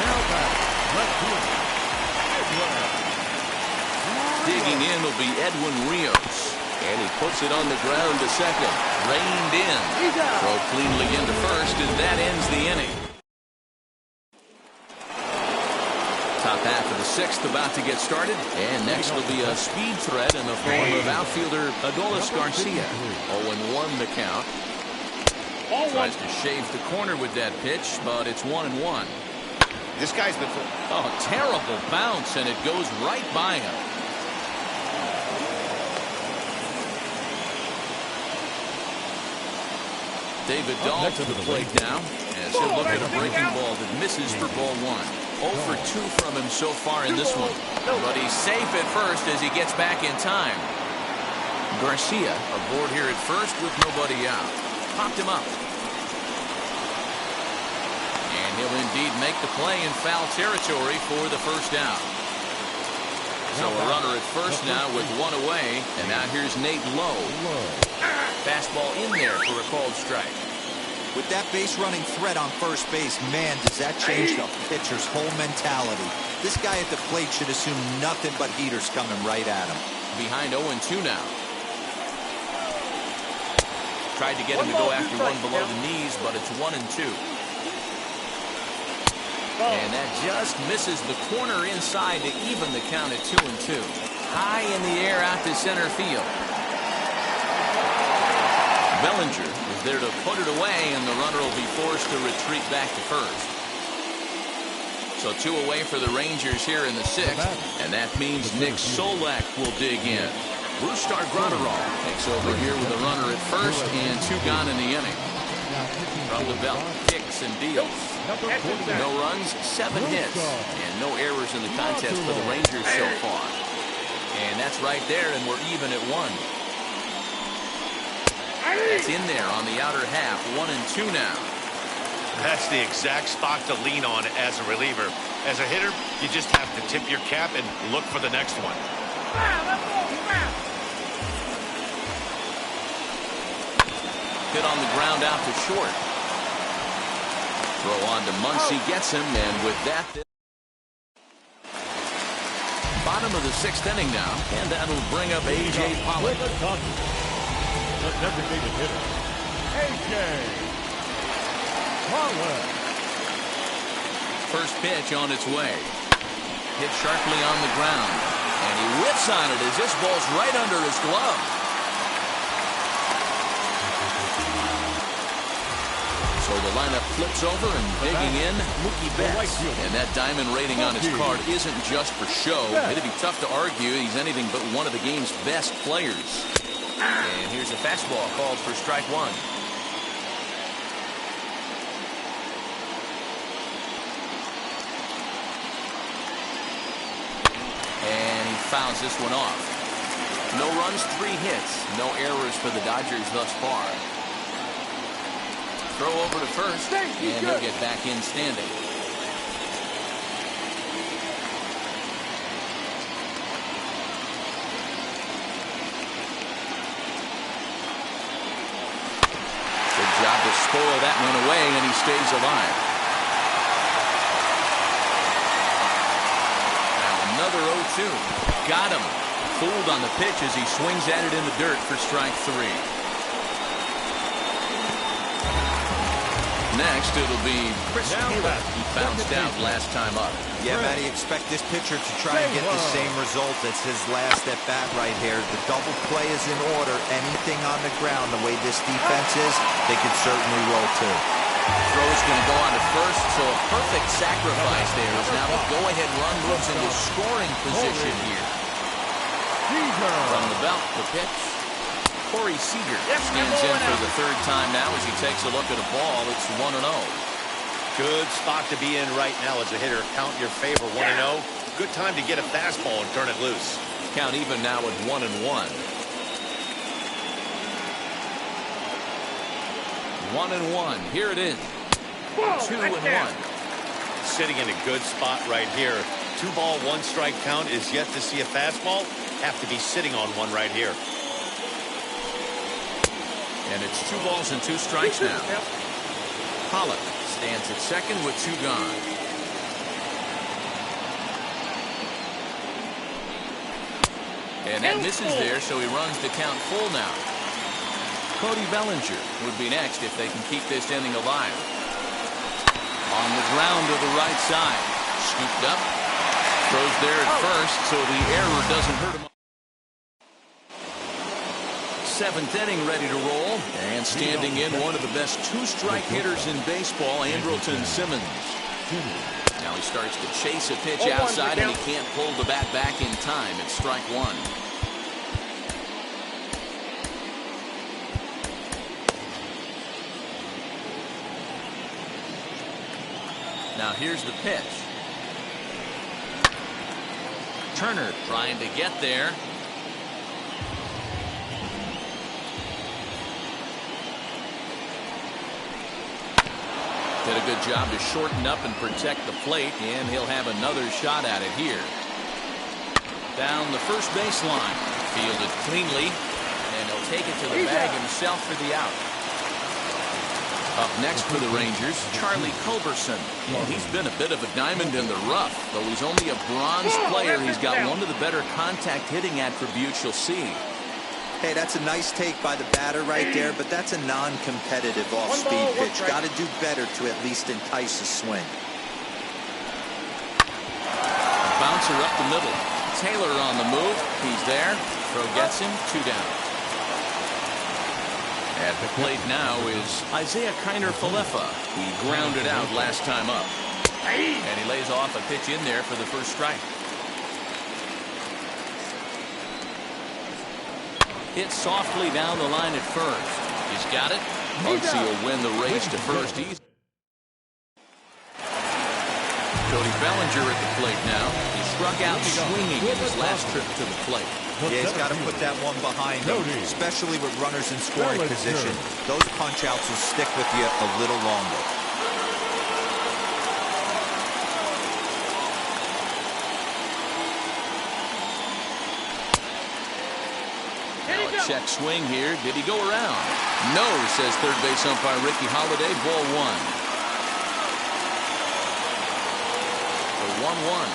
Now back. Left field. Digging in will be Edwin Rios. And he puts it on the ground to second. Reined in. Throw cleanly into first, and that ends the inning. Top half of the 6th about to get started. And next will be a speed threat in the form of outfielder Adolis Garcia. 0-1 the count. Tries to shave the corner with that pitch, but it's 1-1. This guy's been... Oh, terrible bounce, and it goes right by him. David Dahl to the plate now as he'll look at a breaking ball that misses for ball 1. 0 for 2 from him so far in this one. But he's safe at first as he gets back in time. Garcia aboard here at first with nobody out. Popped him up. And he'll indeed make the play in foul territory for the first out. So a runner at first now with 1 away. And now here's Nate Lowe. Fastball in there for a called strike. With that base running threat on first base, man, does that change the pitcher's whole mentality. This guy at the plate should assume nothing but heaters coming right at him. Behind 0-2 now. Tried to get him to go after one below the knees, but it's 1-2. And that just misses the corner inside to even the count at 2-2. High in the air out to center field. Bellinger is there to put it away, and the runner will be forced to retreat back to first. So 2 away for the Rangers here in the 6th, and that means Nick Solak will dig in. Brusdar Graterol takes over here with a runner at first and 2 gone in the inning. From the belt, kicks and deals. No runs, 7 hits, and no errors in the contest for the Rangers so far. And that's right there, and we're even at 1. That's in there on the outer half, 1-2 now. That's the exact spot to lean on as a reliever. As a hitter, you just have to tip your cap and look for the next one. Hit on the ground out to short. Throw on to Muncy, gets him, and with that, bottom of the 6th inning now, and that'll bring up A.J. Pollock. The designated hitter, A.J. Pollock. First pitch on its way. Hit sharply on the ground, and he whips on it as this ball's right under his glove. So the lineup flips over, and digging in, Mookie Betts. And that diamond rating on his card isn't just for show. It'd be tough to argue he's anything but one of the game's best players. And here's a fastball called for strike 1. And he fouls this one off. No runs, 3 hits. No errors for the Dodgers thus far. Throw over to first, and he'll get back in standing. Good job to spoil that one away, and he stays alive. Now another 0-2. Got him. Fooled on the pitch as he swings at it in the dirt for strike 3. Next, it'll be Chris Taylor. He bounced out last time up. Yeah, Matty, expect this pitcher to try and get the same result as his last at bat right here. The double play is in order. Anything on the ground, the way this defense is, they could certainly roll too. Throw is going to go on to first, so a perfect sacrifice there as now the go-ahead run moves into scoring position here. From the belt, the pitch. Corey Seager stands in for the 3rd time now as he takes a look at a ball. It's 1-0. Good spot to be in right now as a hitter. Count your favor, 1-0. Good time to get a fastball and turn it loose. Count even now at 1-1. 1-1. Here it is. 2-1. Sitting in a good spot right here. 2-ball, 1-strike count is yet to see a fastball. Have to be sitting on one right here. And it's 2 balls and 2 strikes now. Pollock stands at second with 2 gone. And that misses there, so he runs the count full now. Cody Bellinger would be next if they can keep this inning alive. On the ground to the right side. Scooped up. Throws there at first, so the error doesn't hurt him. 7th inning ready to roll, and standing in one of the best 2-strike hitters in baseball, Andrelton Simmons. Now he starts to chase a pitch outside, and he can't pull the bat back in time. It's strike 1. Now here's the pitch. Turner trying to get there. Did a good job to shorten up and protect the plate, and he'll have another shot at it here. Down the first baseline. Fielded cleanly, and he'll take it to the bag himself for the out. Up next for the Rangers, Charlie Culberson. Well, he's been a bit of a diamond in the rough. Though he's only a bronze player, he's got one of the better contact hitting attributes you'll see. Hey, that's a nice take by the batter right there, but that's a non-competitive off-speed pitch. Got to do better to at least entice a swing. A bouncer up the middle. Taylor on the move. He's there. Throw gets him. 2 down. At the plate now is Isaiah Kiner-Falefa. He grounded out last time up. And he lays off a pitch in there for the first strike. Hit softly down the line at first. He's got it. Muncy will win the race to first. Cody Bellinger at the plate now. He struck out swinging in his last trip to the plate. Yeah, he's got to put that one behind him, especially with runners in scoring position. Those punch-outs will stick with you a little longer. Check swing here. Did he go around? No, says third base umpire Ricky Holiday. Ball 1. The 1-1.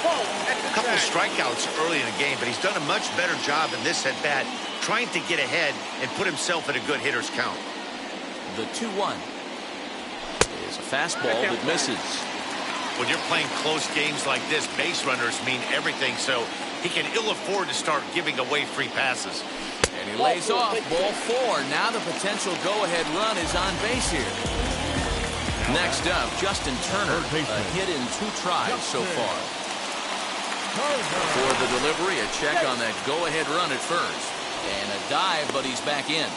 A couple of strikeouts early in the game, but he's done a much better job in this at-bat trying to get ahead and put himself in a good hitter's count. The 2-1 is a fastball that misses. When you're playing close games like this, base runners mean everything, so he can ill afford to start giving away free passes. And he lays off. Ball 4. Now the potential go-ahead run is on base here. Next up, Justin Turner. A hit in 2 tries so far. For the delivery, a check on that go-ahead run at first. And a dive, but he's back in.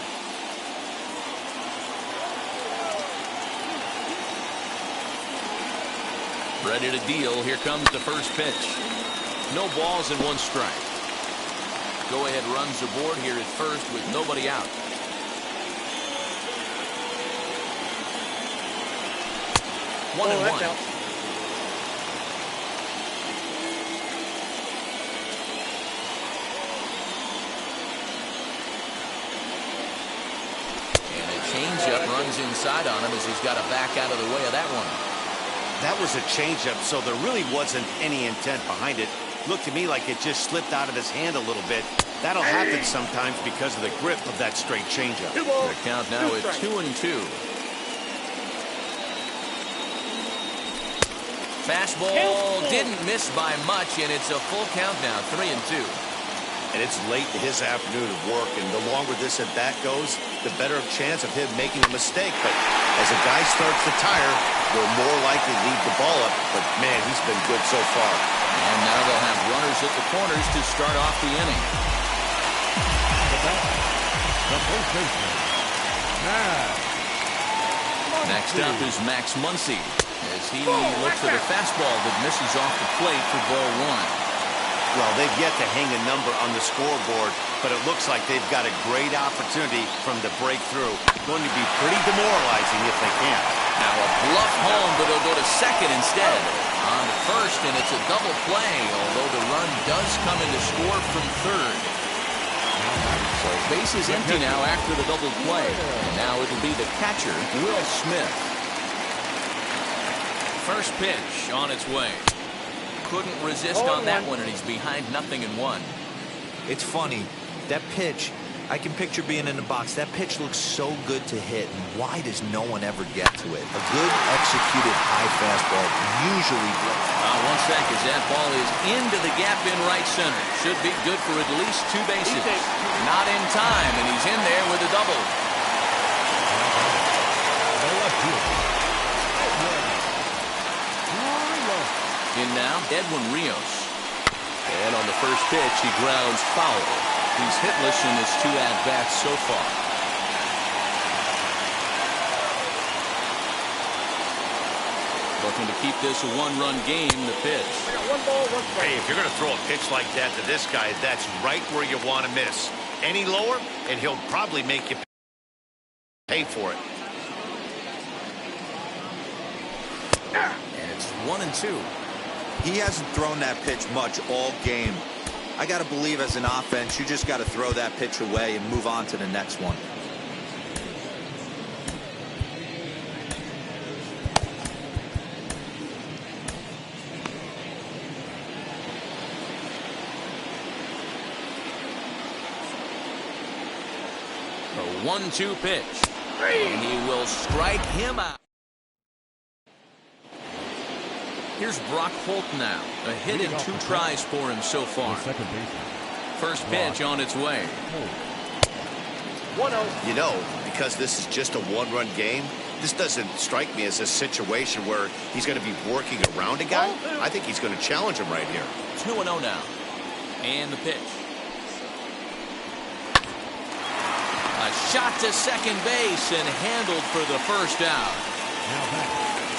Ready to deal. Here comes the first pitch. No balls and 1 strike. Go-ahead runs aboard here at first with nobody out. One and one. And a changeup runs inside on him as he's got to back out of the way of that one. That was a changeup, so there really wasn't any intent behind it. Looked to me like it just slipped out of his hand a little bit. That'll happen sometimes because of the grip of that straight changeup. The count now at 2-2. Fastball didn't miss by much, and it's a full count now, 3-2. And it's late in his afternoon of work, and the longer this at-bat goes, the better chance of him making a mistake. But as a guy starts to tire, they're more likely to leave the ball up. But, man, he's been good so far. And now they'll have runners at the corners to start off the inning. Next up is Max Muncy as he looks at a fastball that misses off the plate for ball 1. Well, they've yet to hang a number on the scoreboard, but it looks like they've got a great opportunity from the breakthrough. Going to be pretty demoralizing if they can. Now a bluff home, but he'll go to second instead. On to first, and it's a double play, although the run does come in to score from third. So base is empty now after the double play. And now it'll be the catcher, Will Smith. First pitch on its way. Couldn't resist on that one, and he's behind 0-1. It's funny. That pitch, I can picture being in the box. That pitch looks so good to hit, and why does no one ever get to it? A good executed high fastball usually blows. 1 sec as that ball is into the gap in right center. Should be good for at least 2 bases. Not in time, and he's in there with a double. In now, Edwin Rios. And on the first pitch, he grounds foul. He's hitless in his 2 at-bats so far. Looking to keep this a 1-run game, the pitch. Hey, if you're going to throw a pitch like that to this guy, that's right where you want to miss. Any lower, and he'll probably make you pay for it. And it's 1-2. He hasn't thrown that pitch much all game. I got to believe as an offense, you just got to throw that pitch away and move on to the next one. A 1-2 pitch. And he will strike him out. Here's Brock Holt now. A hit in 2 tries for him so far. Second baseman. First pitch on its way. 1-0. You know, because this is just a one-run game, this doesn't strike me as a situation where he's going to be working around a guy. I think he's going to challenge him right here. 2-0 now. And the pitch. A shot to second base and handled for the first out.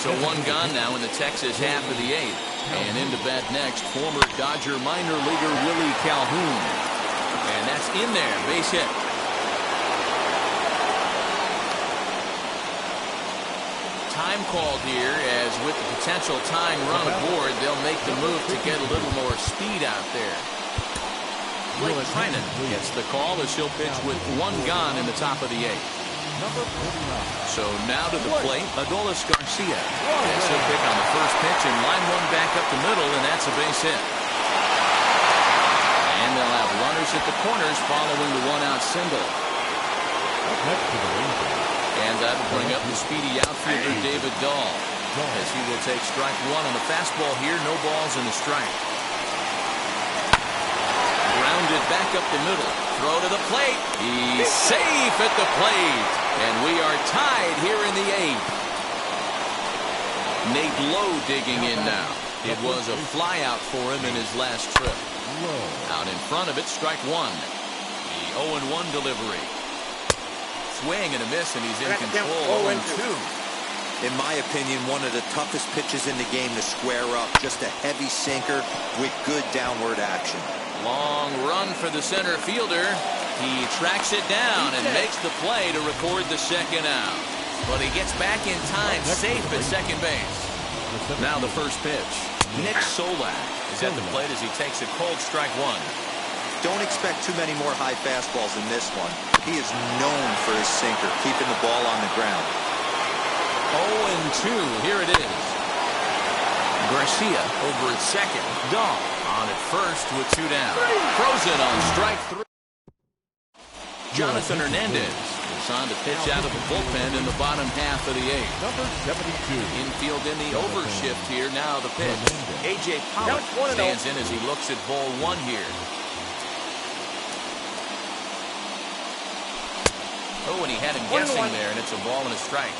So 1 gone now in the Texas half of the 8th. And into bat next, former Dodger minor leaguer Willie Calhoun. And that's in there, base hit. Time called here, as with the potential tying run aboard, they'll make the move to get a little more speed out there. Blake Treinen gets the call as he'll pitch with 1 gone in the top of the 8th. So now to the plate, Adolis Garcia. As he'll pick on the first pitch and line 1 back up the middle, and that's a base hit. And they'll have runners at the corners following the 1-out single. And that'll bring up the speedy outfielder David Dahl, as he will take strike 1 on the fastball here. No balls and a strike. Grounded back up the middle. Throw to the plate. He's safe at the plate. And we are tied here in the 8th. Nate Lowe digging in now. It was a fly out for him in his last trip. Out in front of it, strike 1. The 0-1 delivery. Swing and a miss, and he's in control. 0-2. In my opinion, one of the toughest pitches in the game to square up. Just a heavy sinker with good downward action. Long run for the center fielder. He tracks it down and makes the play to record the second out. But he gets back in time, safe at second base. Now the first pitch. Nick Solak is at the plate as he takes a cold strike 1. Don't expect too many more high fastballs in this one. He is known for his sinker, keeping the ball on the ground. 0-2. Here it is. Garcia over at second. Dahl on at first with 2 down. Frozen on strike 3. Jonathan Hernandez is on to pitch out of the bullpen in the bottom half of the 8th. Number 72. Infield in the overshift here. Now the pitch. A.J. Pollock stands in as he looks at ball 1 here. Oh, and he had him guessing there, and it's a ball and a strike.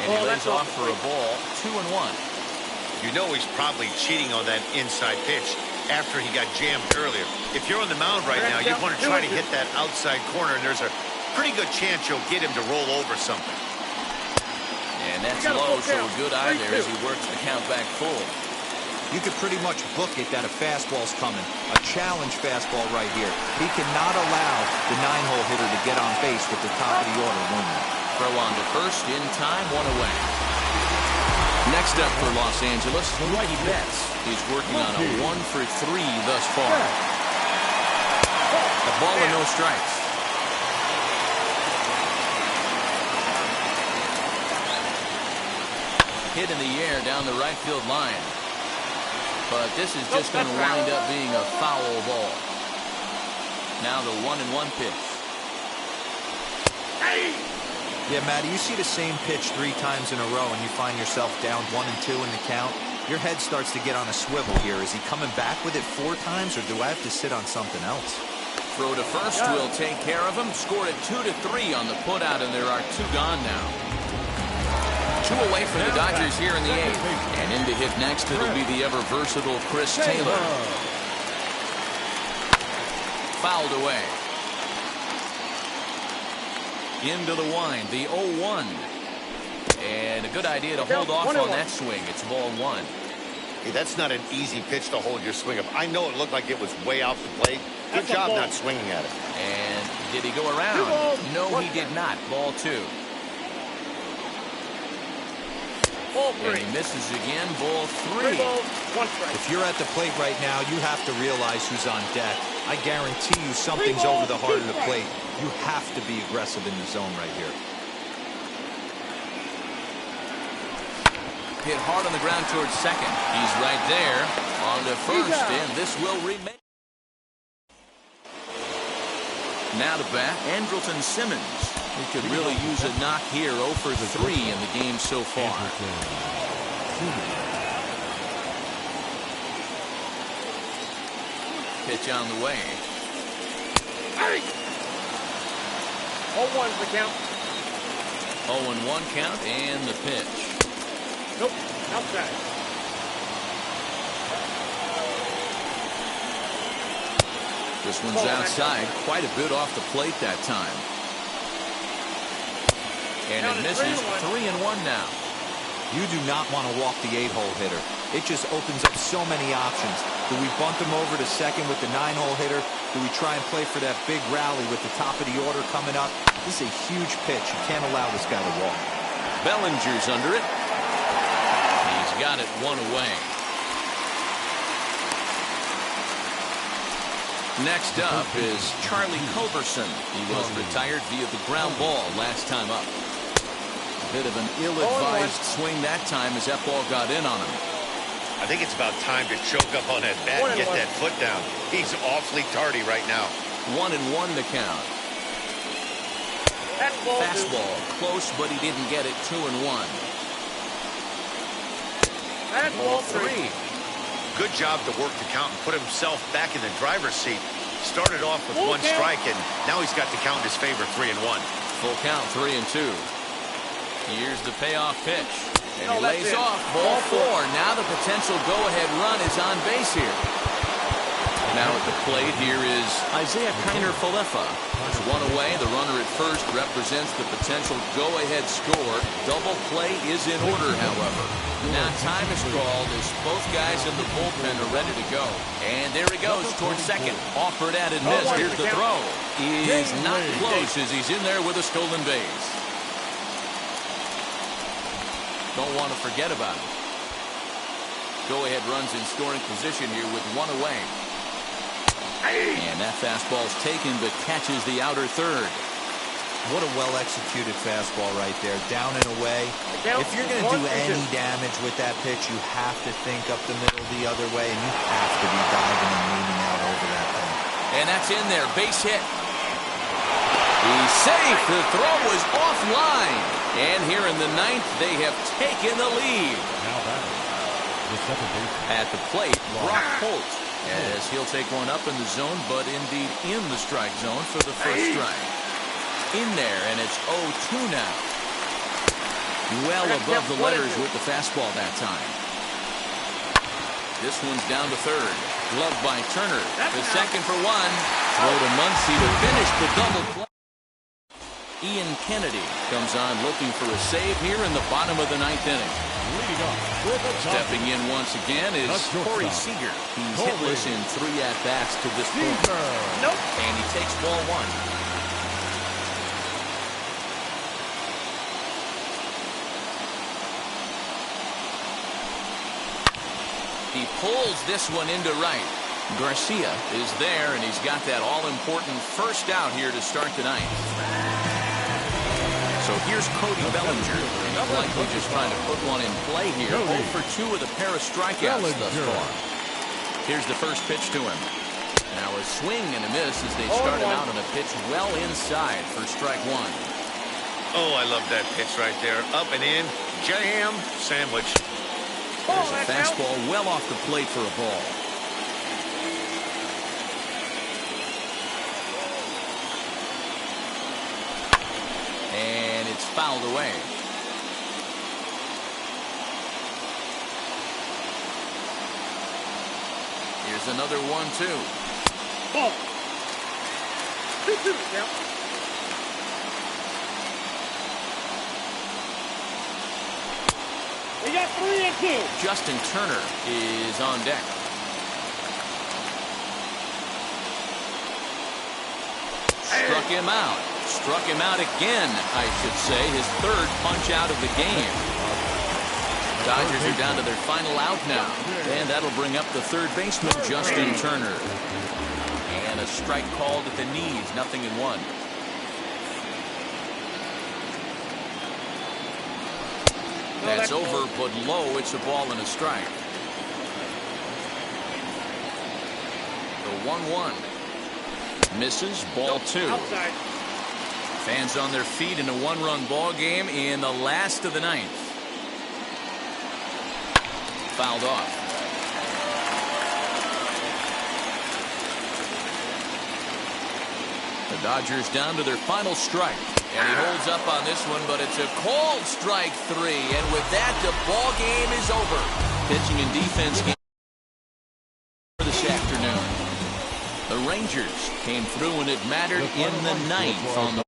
And he lays off for a ball. 2-1. You know he's probably cheating on that inside pitch after he got jammed earlier. If you're on the mound right now, you want to try to hit that outside corner, and there's a pretty good chance you'll get him to roll over something. And that's low, so a good eye there as he works the count back full. You could pretty much book it that a fastball's coming. A challenge fastball right here. He cannot allow the 9-hole hitter to get on base with the top of the order winning. Throw on to first in time, 1 away. Next up for Los Angeles, Mookie Betts. He's working on a 1 for 3 thus far. A ball and no strikes. Hit in the air down the right field line. But this is just going to wind up being a foul ball. Now the 1-1 pitch. Yeah, Matty, you see the same pitch 3 times in a row and you find yourself down 1-2 in the count. Your head starts to get on a swivel here. Is he coming back with it 4 times, or do I have to sit on something else? Throw to first will take care of him. Scored at 2-3 on the putout, and there are 2 gone now. 2 away from the Dodgers here in the 8th. And in to hit next, it'll be the ever-versatile Chris Taylor. Fouled away. Into the wind, the 0-1. And a good idea to hold off on that swing. It's ball 1. Hey, that's not an easy pitch to hold your swing up. I know it looked like it was way out the plate. Good job not swinging at it. And did he go around? No, he did not. Ball 2. And he misses again. Ball 3. If you're at the plate right now, you have to realize who's on deck. I guarantee you something's over the heart of the plate. You have to be aggressive in the zone right here. Hit hard on the ground towards second. He's right there. On down to first, and this will remain. Now to bat, Andrelton Simmons. He could really use a knock here. 0 for 3 in the game so far. Pitch on the way. 0-1's the count. 0-1 count and the pitch. Nope. Outside. This one's outside, quite a bit off the plate that time. And it misses. 3-1 now. You do not want to walk the 8-hole hitter. It just opens up so many options. Do we bunt him over to second with the 9-hole hitter? Do we try and play for that big rally with the top of the order coming up? This is a huge pitch. You can't allow this guy to walk. Bellinger's under it. He's got it 1 away. Next up is Charlie Culberson. He was retired via the ground ball last time up. A bit of an ill-advised swing that time as that ball got in on him. I think it's about time to choke up on that bat and get that foot down. He's awfully tardy right now. 1-1 the count. Fastball close, but he didn't get it. 2-1. Ball 3. Good job to work the count and put himself back in the driver's seat. Started off with 1 strike, and now he's got the count in his favor. 3-1. Full count. 3-2. Here's the payoff pitch. And he lays off. Ball 4. Now the potential go-ahead run is on base here. Now at the plate here is Isaiah Kiner-Falefa. It's 1 away. The runner at first represents the potential go-ahead score. Double play is in order, however. Now time is called as both guys in the bullpen are ready to go. And there he goes towards second. Offered at and missed. Here's the throw. He is not close as he's in there with a stolen base. Don't want to forget about it. Go-ahead runs in scoring position here with 1 away. And that fastball's taken but catches the outer third. What a well-executed fastball right there. Down and away. If you're going to do any damage with that pitch, you have to think up the middle the other way, and you have to be diving and leaning out over that thing. And that's in there. Base hit. He's safe. The throw was offline. And here in the 9th, they have taken the lead. Now batting, the second baseman. At the plate, Brock Holt, as he'll take one up in the zone, but indeed in the strike zone for the first strike. In there, and it's 0-2 now. Well above the letters with the fastball that time. This one's down to third. Gloved by Turner. The second for 1. Throw to Muncy to finish the double play. Ian Kennedy comes on looking for a save here in the bottom of the 9th inning. Leading off with a Stepping in once again is Corey Seager. He's hitless in 3 at-bats to this point. Nope. And he takes ball 1. He pulls this one into right. Garcia is there, and he's got that all-important first out here to start the 9th. So here's Cody Bellinger. He's likely just trying to put one in play here. 0 for 2 with a pair of strikeouts thus far. Here's the first pitch to him. Now a swing and a miss as they start him out on a pitch well inside for strike 1. Oh, I love that pitch right there. Up and in. Jam sandwich. There's a fastball well off the plate for a ball. And it's fouled away. Here's another 1-2. Ball. 2-2 count. We got 3-2. Justin Turner is on deck. Struck him out. Struck him out again, I should say. His 3rd punch out of the game. Dodgers are down to their final out now. And that'll bring up the 3rd baseman, Justin Turner. And a strike called at the knees. 0-1. That's over, but low. It's a ball and a strike. The 1-1. Misses. Ball 2. Outside. Fans on their feet in a one-run ball game in the last of the ninth. Fouled off. The Dodgers down to their final strike. And he holds up on this one, but it's a called strike 3. And with that, the ball game is over. Pitching and defense game this afternoon. The Rangers came through and it mattered in the ninth on the